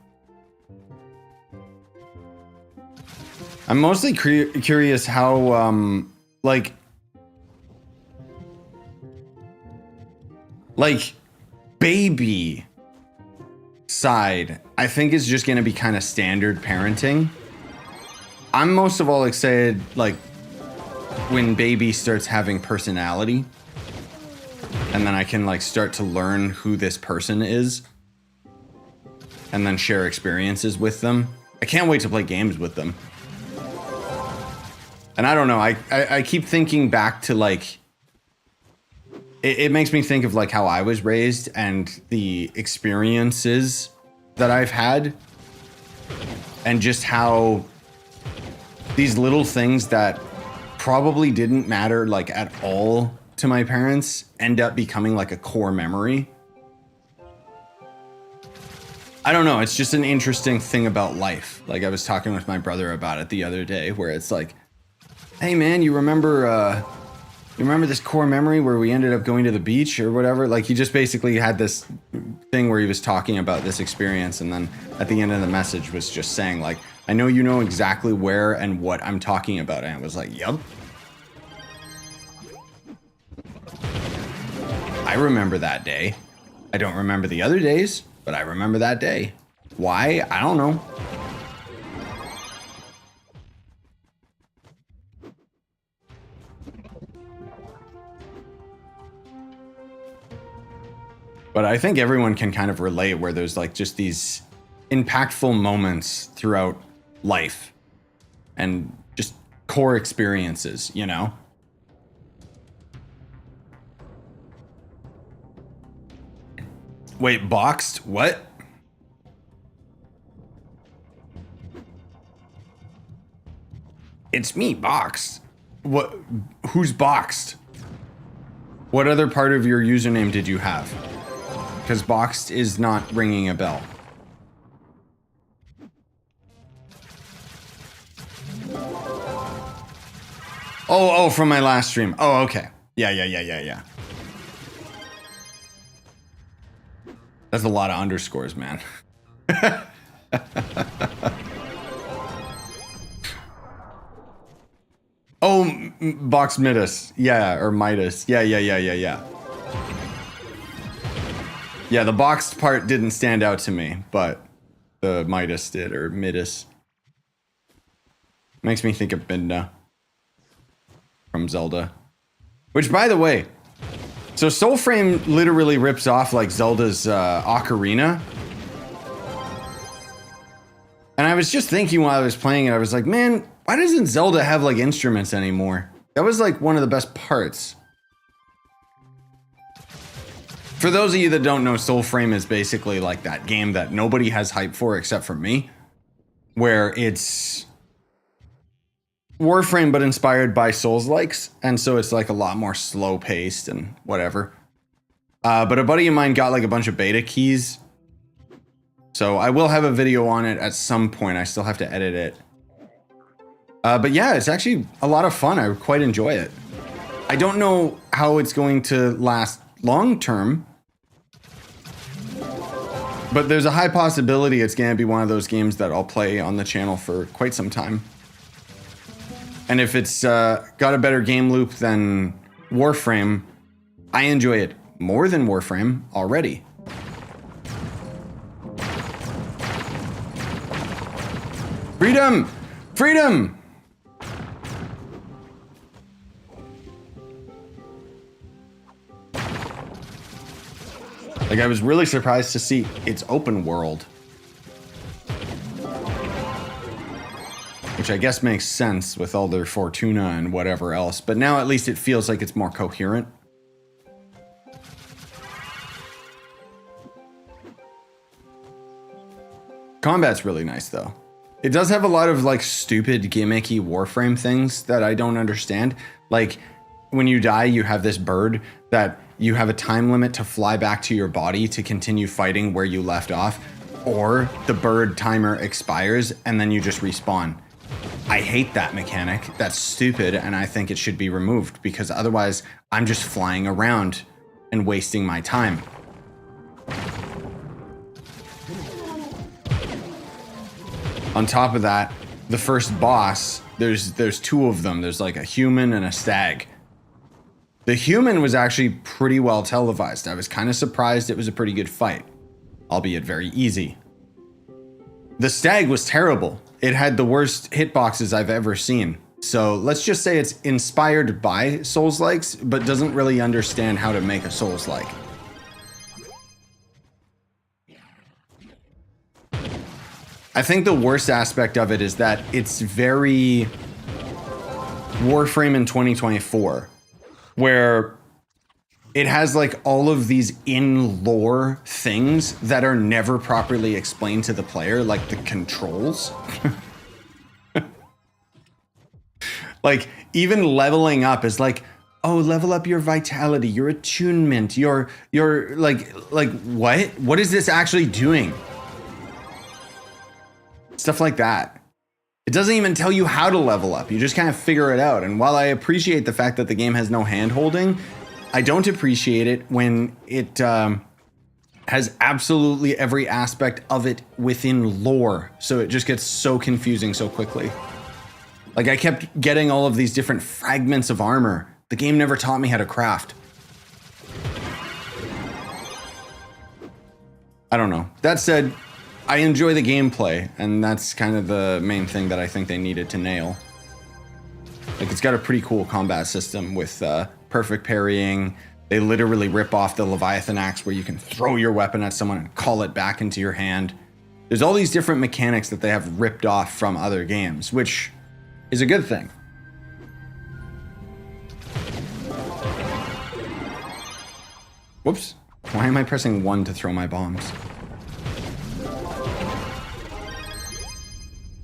I'm mostly curious how, like baby side, I think is just going to be kind of standard parenting. I'm most of all excited, like, when baby starts having personality. And then I can like start to learn who this person is. And then share experiences with them. I can't wait to play games with them. And I don't know, I keep thinking back to like, it makes me think of like how I was raised and the experiences that I've had. And just how these little things that probably didn't matter like at all to my parents end up becoming like a core memory. I don't know, it's just an interesting thing about life. Like I was talking with my brother about it the other day where it's like, hey man, you remember this core memory where we ended up going to the beach or whatever? Like he just basically had this thing where he was talking about this experience, and then at the end of the message was just saying like, I know you know exactly where and what I'm talking about. And I was like, yup. I remember that day. I don't remember the other days, but I remember that day. Why? I don't know. But I think everyone can kind of relate where there's like just these impactful moments throughout life and just core experiences, you know? Wait, boxed? What? It's me, boxed. What? Who's boxed? What other part of your username did you have? Because boxed is not ringing a bell. Oh, from my last stream. Oh, okay. Yeah. That's a lot of underscores, man. Oh, box Midas. Yeah, or Midas. Yeah. Yeah, the boxed part didn't stand out to me, but the Midas did, or Midas. Makes me think of Midna from Zelda. Which, by the way, so Soulframe literally rips off like Zelda's Ocarina. And I was just thinking while I was playing it, I was like, man, why doesn't Zelda have like instruments anymore? That was like one of the best parts. For those of you that don't know, Soulframe is basically like that game that nobody has hype for except for me, where it's Warframe but inspired by Souls-likes, and so it's like a lot more slow-paced and whatever. But a buddy of mine got like a bunch of beta keys, so I will have a video on it at some point. I still have to edit it. But yeah, it's actually a lot of fun. I quite enjoy it. I don't know how it's going to last long-term, but there's a high possibility it's going to be one of those games that I'll play on the channel for quite some time. And if it's got a better game loop than Warframe, I enjoy it more than Warframe already. Freedom! Freedom! Like, I was really surprised to see it's open world. Which I guess makes sense with all their Fortuna and whatever else, but now at least it feels like it's more coherent. Combat's really nice though. It does have a lot of like stupid gimmicky Warframe things that I don't understand. Like when you die, you have this bird that you have a time limit to fly back to your body to continue fighting where you left off, or the bird timer expires and then you just respawn. I hate that mechanic. That's stupid, and I think it should be removed because otherwise I'm just flying around and wasting my time. On top of that, the first boss, there's two of them. There's like a human and a stag. The human was actually pretty well televised. I was kind of surprised it was a pretty good fight, albeit very easy. The stag was terrible. It had the worst hitboxes I've ever seen. So let's just say it's inspired by Souls-likes, but doesn't really understand how to make a Souls-like. I think the worst aspect of it is that it's very Warframe in 2024, where it has like all of these in-lore things that are never properly explained to the player, like the controls. Like even leveling up is like, oh, level up your vitality, your attunement, your like what? What is this actually doing? Stuff like that. It doesn't even tell you how to level up. You just kind of figure it out. And while I appreciate the fact that the game has no hand-holding, I don't appreciate it when it has absolutely every aspect of it within lore. So it just gets so confusing so quickly. Like I kept getting all of these different fragments of armor. The game never taught me how to craft. I don't know. That said, I enjoy the gameplay, and that's kind of the main thing that I think they needed to nail. Like, it's got a pretty cool combat system with perfect parrying. They literally rip off the Leviathan axe where you can throw your weapon at someone and call it back into your hand. There's all these different mechanics that they have ripped off from other games, which is a good thing. Whoops. Why am I pressing 1 to throw my bombs?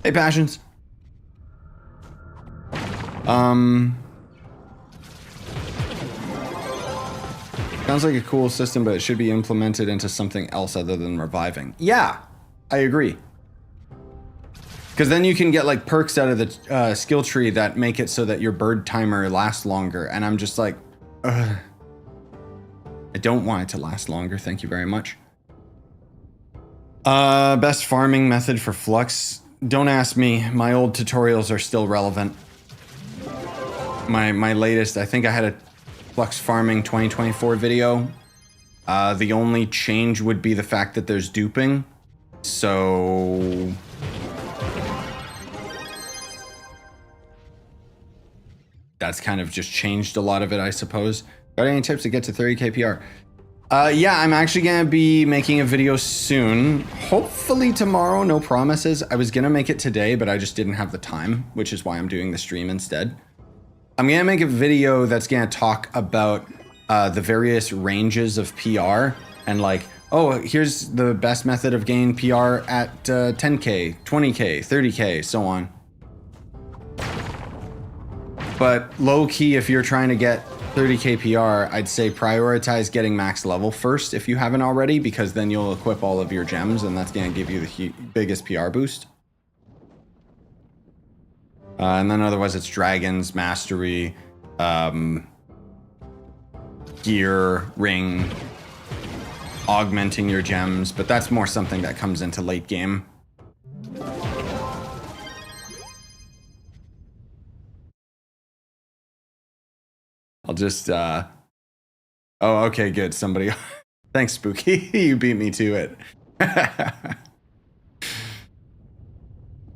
Hey, Passions. Sounds like a cool system, but it should be implemented into something else other than reviving. Yeah, I agree. Because then you can get like perks out of the skill tree that make it so that your bird timer lasts longer. And I'm just like, ugh. I don't want it to last longer. Thank you very much. Best farming method for Flux. Don't ask me. My old tutorials are still relevant. My latest, I think I had a Flux farming 2024 video. The only change would be the fact that there's duping. So that's kind of just changed a lot of it, I suppose. Got any tips to get to 30k PR? Yeah, I'm actually gonna be making a video soon. Hopefully tomorrow, no promises. I was gonna make it today, but I just didn't have the time, which is why I'm doing the stream instead. I'm gonna make a video that's gonna talk about the various ranges of PR and like, oh, here's the best method of gaining PR at 10k, 20k, 30k, so on. But low key, if you're trying to get 30k PR, I'd say prioritize getting max level first if you haven't already, because then you'll equip all of your gems and that's going to give you the biggest PR boost. And then otherwise it's dragons, mastery, gear, ring, augmenting your gems, but that's more something that comes into late game. I'll just, oh, okay, good. Somebody, thanks, Spooky. You beat me to it.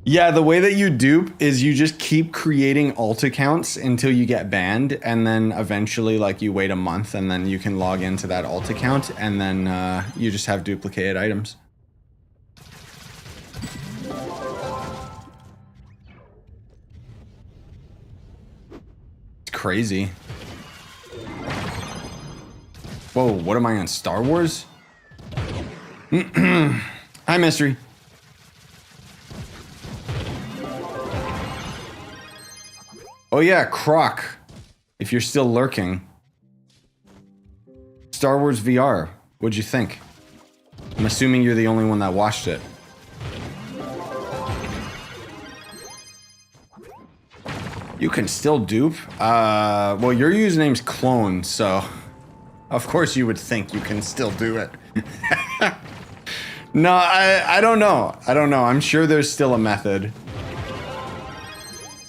Yeah, the way that you dupe is you just keep creating alt accounts until you get banned, and then eventually, like, you wait a month, and then you can log into that alt account, and then you just have duplicated items. It's crazy. Whoa, what am I on, Star Wars? Hi, Mystery. Oh yeah, Croc. if you're still lurking. Star Wars VR, what'd you think? I'm assuming you're the only one that watched it. You can still dupe? Well, your username's clone, so of course you would think you can still do it. No, I don't know. I don't know. I'm sure there's still a method.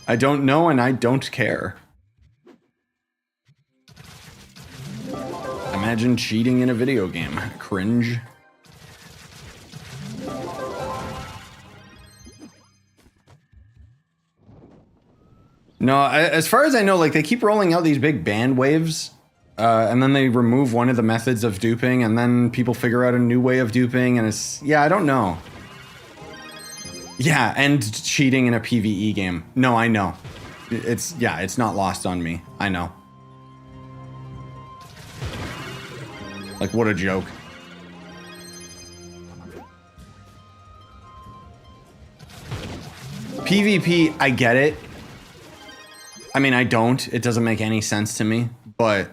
I don't know and I don't care. Imagine cheating in a video game. Cringe. No, as far as I know, like, they keep rolling out these big band waves, and then they remove one of the methods of duping, and then people figure out a new way of duping, and it's... Yeah, I don't know. Yeah, and cheating in a PvE game. No, I know. Yeah, it's not lost on me. I know. Like, what a joke. PvP, I get it. I mean, I don't. It doesn't make any sense to me, but...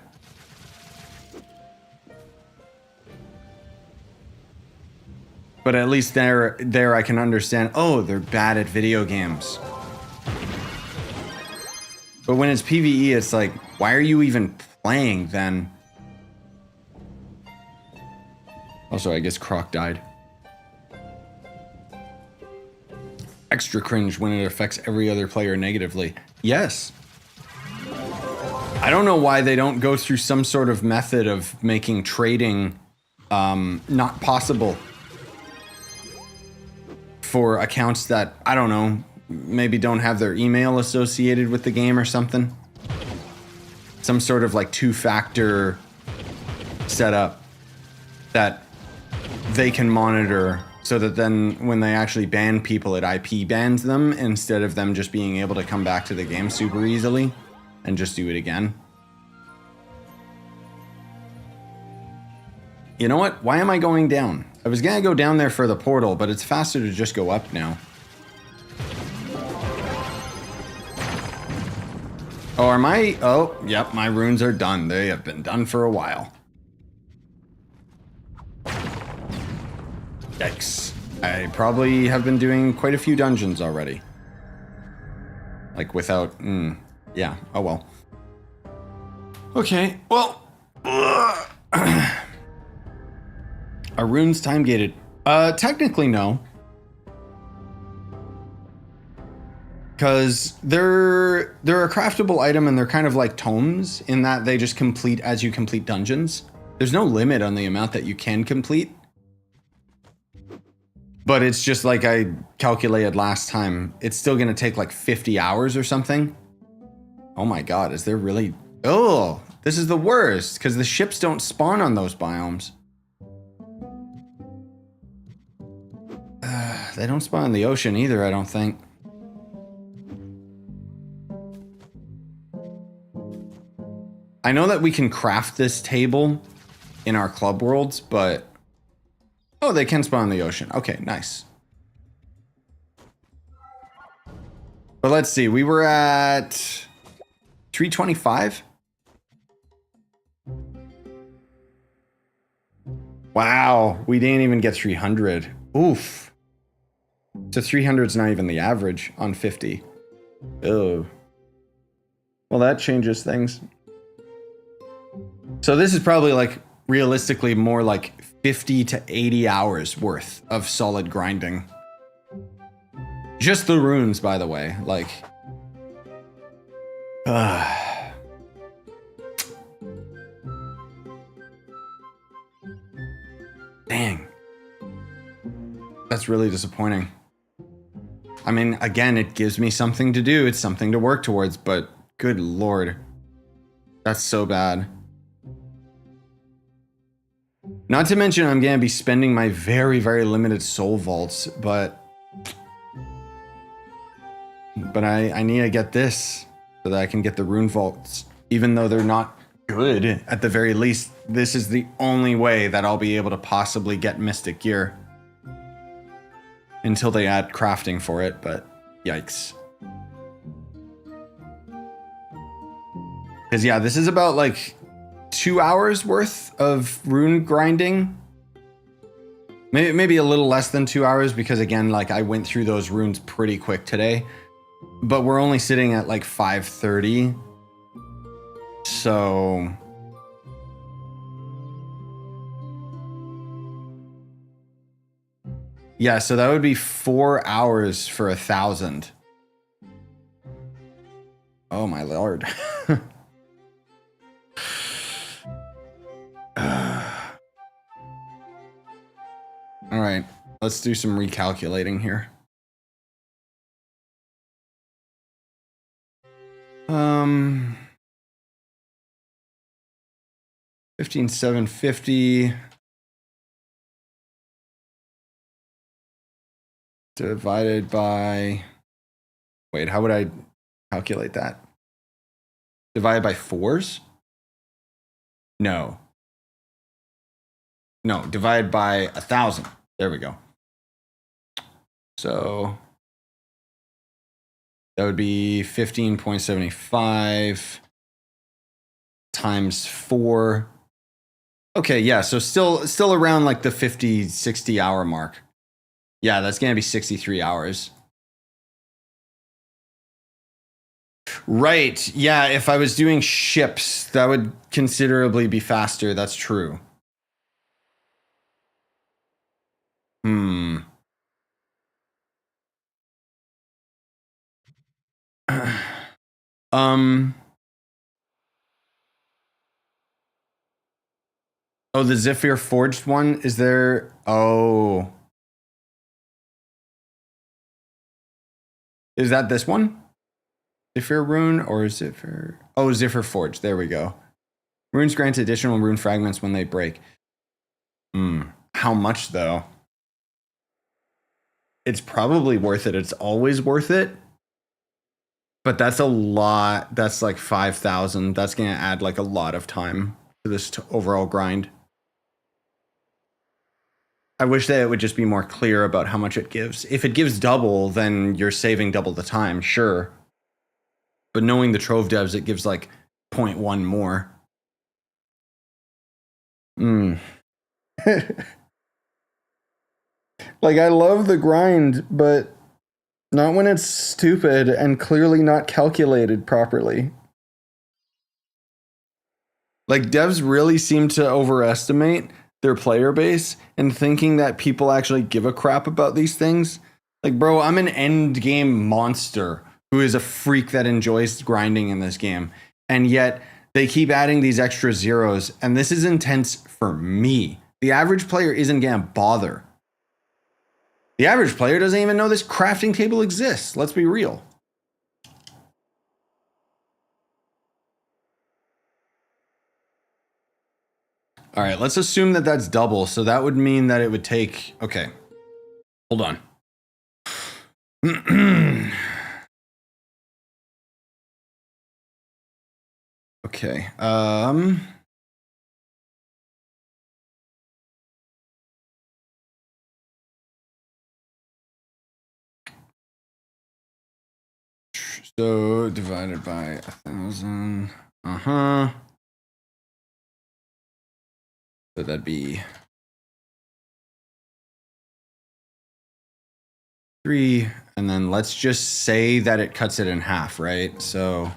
But at least there I can understand, oh, they're bad at video games. But when it's PvE, it's like, why are you even playing then? Also, I guess Croc died. Extra cringe when it affects every other player negatively. Yes. I don't know why they don't go through some sort of method of making trading not possible for accounts that, I don't know, maybe don't have their email associated with the game or something. Some sort of like two-factor setup that they can monitor so that then when they actually ban people, it IP bans them instead of them just being able to come back to the game super easily and just do it again. You know what? Why am I going down? I was gonna go down there for the portal, but it's faster to just go up now. Oh, are my... Oh, yep, my runes are done. They have been done for a while. Yikes. I probably have been doing quite a few dungeons already. Like without... yeah, oh well. Okay, well... Are runes time gated? Technically no. Because they're a craftable item and they're kind of like tomes in that they just complete as you complete dungeons. There's no limit on the amount that you can complete. But it's just like I calculated last time. It's still going to take like 50 hours or something. Oh my god, is there really... Oh, this is the worst because the ships don't spawn on those biomes. They don't spawn in the ocean either, I don't think. I know that we can craft this table in our club worlds, but... Oh, they can spawn in the ocean. Okay, nice. But let's see, we were at 325? Wow, we didn't even get 300. Oof. So 300 is not even the average on 50. Oh. Well, that changes things. So this is probably like realistically more like 50 to 80 hours worth of solid grinding. Just the runes, by the way. Like, dang. That's really disappointing. I mean, again, it gives me something to do. It's something to work towards, but good lord. That's so bad. Not to mention I'm going to be spending my very, very limited soul vaults, but I need to get this so that I can get the rune vaults. Even though they're not good, at the very least, this is the only way that I'll be able to possibly get mystic gear. Until they add crafting for it, but yikes. Because yeah, this is about like 2 hours worth of rune grinding. Maybe a little less than 2 hours because again, like I went through those runes pretty quick today. But we're only sitting at like 5:30. So yeah, so that would be 4 hours for 1,000. Oh my lord. All right, let's do some recalculating here. 15,750 divided by, wait, how would I calculate that? Divided by 4s? No, divided by 1,000. There we go. So that would be 15.75 times 4. Okay, yeah, so still around like the 50, 60 hour mark. Yeah, that's gonna be 63 hours. Right, yeah, if I was doing ships, that would considerably be faster, that's true. Oh, the Zephyr Forged one? Is there? Oh. Is that this one? Zephyr Rune or Zephyr? Oh, Zephyr Forged. There we go. Runes grant additional rune fragments when they break. How much, though? It's probably worth it. It's always worth it. But that's a lot. That's like 5,000. That's going to add like a lot of time to this overall grind. I wish that it would just be more clear about how much it gives. If it gives double, then you're saving double the time, sure. But knowing the Trove devs, it gives like 0.1 more. Like, I love the grind, but not when it's stupid and clearly not calculated properly. Like, devs really seem to overestimate their player base and thinking that people actually give a crap about these things. Like, bro, I'm an end game monster who is a freak that enjoys grinding in this game. And yet they keep adding these extra zeros. And this is intense for me. The average player isn't going to bother. The average player doesn't even know this crafting table exists. Let's be real. All right, let's assume that that's double. So that would mean that it would take, okay, hold on. Okay, so divided by 1,000, so that'd be 3, and then let's just say that it cuts it in half, right? So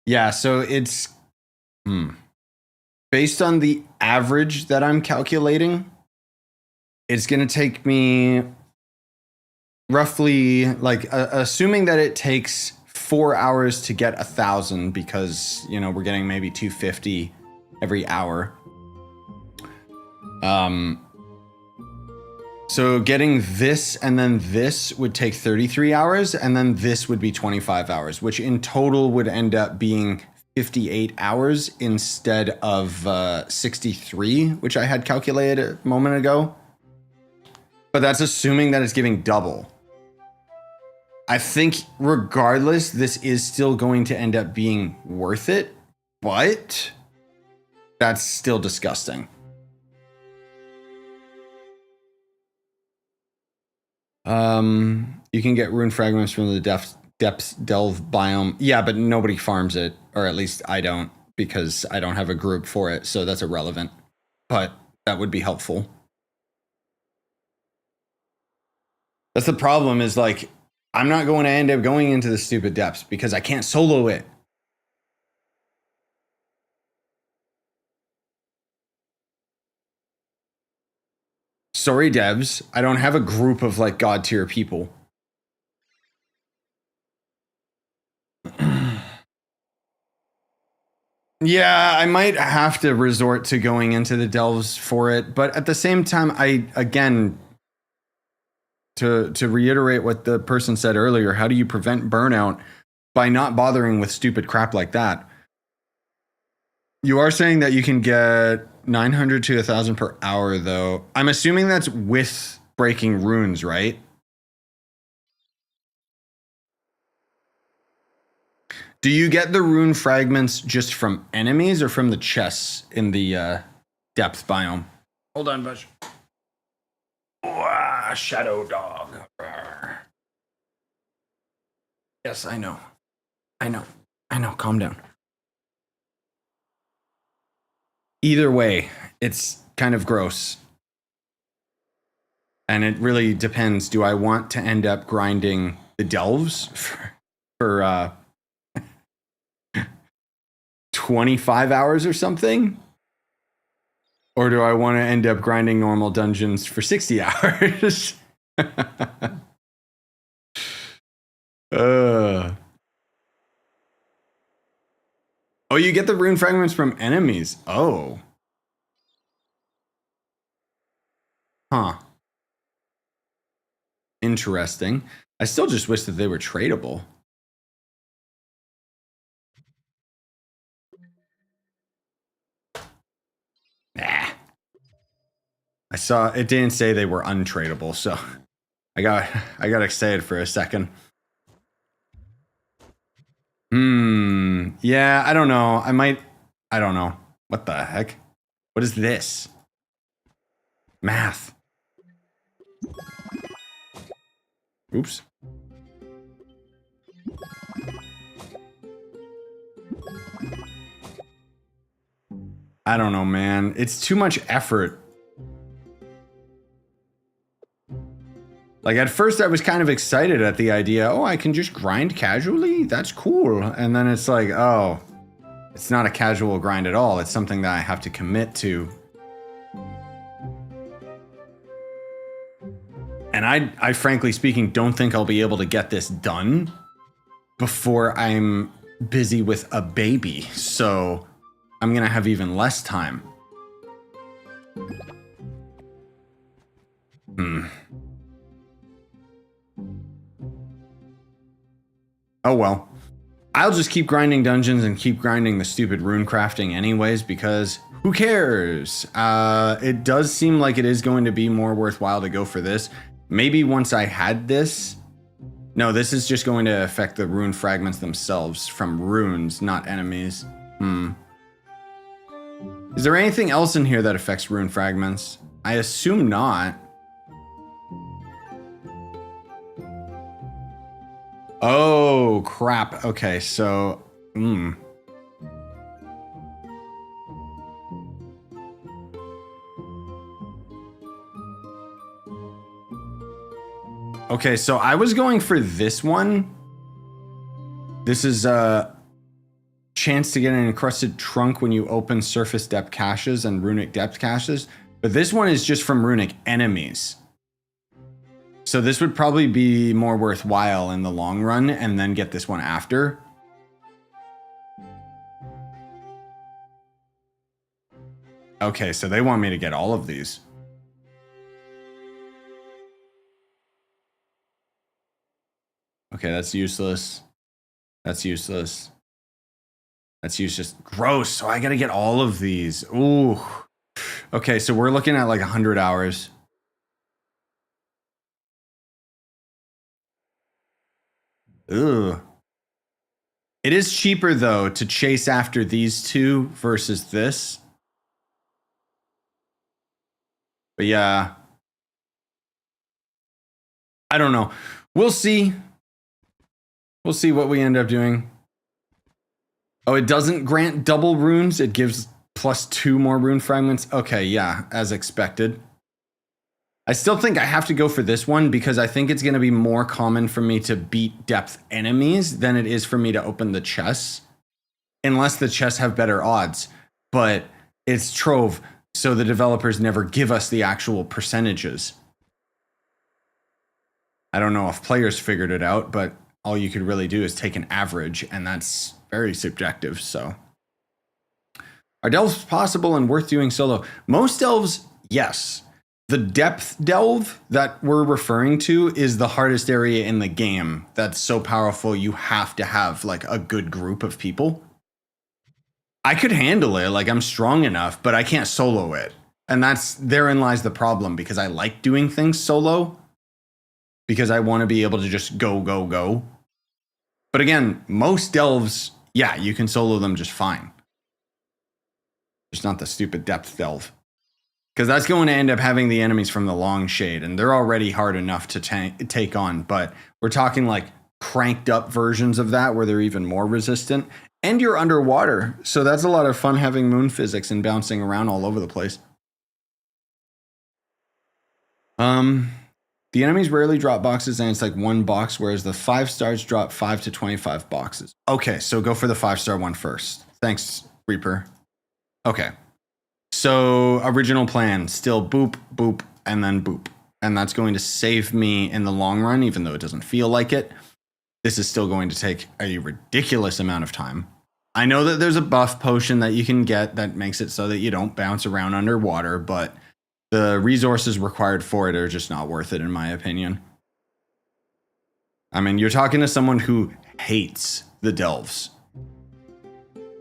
yeah, so it's based on the average that I'm calculating, it's going to take me roughly, like, assuming that it takes 4 hours to get 1,000 because, you know, we're getting maybe 250 every hour. So getting this and then this would take 33 hours, and then this would be 25 hours, which in total would end up being 58 hours instead of 63, which I had calculated a moment ago. But that's assuming that it's giving double. I think regardless, this is still going to end up being worth it, but that's still disgusting. You can get rune fragments from the depths delve biome. Yeah, but nobody farms it, or at least I don't, because I don't have a group for it, so that's irrelevant. But that would be helpful. That's the problem, is like, I'm not going to end up going into the stupid depths because I can't solo it. Sorry, devs. I don't have a group of like god tier people. Yeah, I might have to resort to going into the delves for it, but at the same time, again, to reiterate what the person said earlier, how do you prevent burnout by not bothering with stupid crap like that? You are saying that you can get 900 to 1,000 per hour, though. I'm assuming that's with breaking runes, right? Do you get the rune fragments just from enemies or from the chests in the depth biome? Hold on, Bush. Oh, shadow dog. Yes, I know. I know. Calm down. Either way, it's kind of gross. And it really depends. Do I want to end up grinding the delves for 25 hours or something? Or do I want to end up grinding normal dungeons for 60 hours? Oh, you get the rune fragments from enemies. Oh. Huh. Interesting. I still just wish that they were tradable. Nah. I saw it didn't say they were untradeable, so I got excited for a second. Yeah, I don't know. I don't know. What the heck? What is this? Math. Oops. I don't know, man. It's too much effort. Like, at first I was kind of excited at the idea, oh, I can just grind casually? That's cool. And then it's like, oh, it's not a casual grind at all. It's something that I have to commit to. And I frankly speaking, don't think I'll be able to get this done before I'm busy with a baby. So I'm going to have even less time. Oh well. I'll just keep grinding dungeons and keep grinding the stupid rune crafting anyways, because who cares? It does seem like it is going to be more worthwhile to go for this. Maybe once I had this. No, this is just going to affect the rune fragments themselves from runes, not enemies. Is there anything else in here that affects rune fragments? I assume not. Oh, crap. Okay, so... Okay, so I was going for this one. This is a chance to get an encrusted trunk when you open surface depth caches and runic depth caches. But this one is just from runic enemies. So this would probably be more worthwhile in the long run, and then get this one after. Okay, so they want me to get all of these. Okay, that's useless. That's useless. Let's use just gross. So I got to get all of these. Ooh. Okay, so we're looking at like 100 hours. Ugh. It is cheaper though to chase after these two versus this. But yeah. I don't know. We'll see. We'll see what we end up doing. Oh, it doesn't grant double runes. It gives +2 more rune fragments. Okay, yeah, as expected. I still think I have to go for this one because I think it's going to be more common for me to beat depth enemies than it is for me to open the chests. Unless the chests have better odds. But it's Trove, so the developers never give us the actual percentages. I don't know if players figured it out, but all you could really do is take an average, and that's very subjective, so. Are delves possible and worth doing solo? Most delves, yes. The depth delve that we're referring to is the hardest area in the game. That's so powerful, you have to have like a good group of people. I could handle it, like I'm strong enough, but I can't solo it. And therein lies the problem, because I like doing things solo. Because I want to be able to just go, go, go. But again, most delves, yeah, you can solo them just fine. Just not the stupid depth delve. Because that's going to end up having the enemies from the long shade, and they're already hard enough to take on. But we're talking like cranked up versions of that where they're even more resistant. And you're underwater, so that's a lot of fun having moon physics and bouncing around all over the place. The enemies rarely drop boxes, and it's like 1 box, whereas the 5 stars drop 5 to 25 boxes. Okay, so go for the 5-star one first. Thanks, Reaper. Okay. So, original plan, still boop, boop, and then boop. And that's going to save me in the long run, even though it doesn't feel like it. This is still going to take a ridiculous amount of time. I know that there's a buff potion that you can get that makes it so that you don't bounce around underwater, but the resources required for it are just not worth it, in my opinion. I mean, you're talking to someone who hates the delves.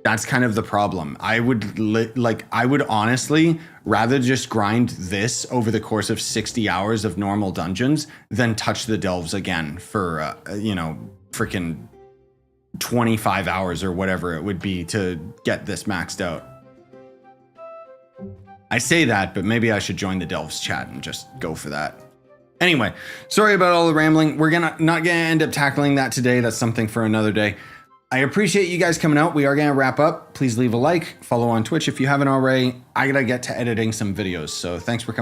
That's kind of the problem. I would honestly rather just grind this over the course of 60 hours of normal dungeons than touch the delves again for, freaking 25 hours or whatever it would be to get this maxed out. I say that, but maybe I should join the Delves chat and just go for that. Anyway, sorry about all the rambling. We're not gonna end up tackling that today. That's something for another day. I appreciate you guys coming out. We are gonna wrap up. Please leave a like, follow on Twitch if you haven't already. I gotta get to editing some videos, so thanks for coming.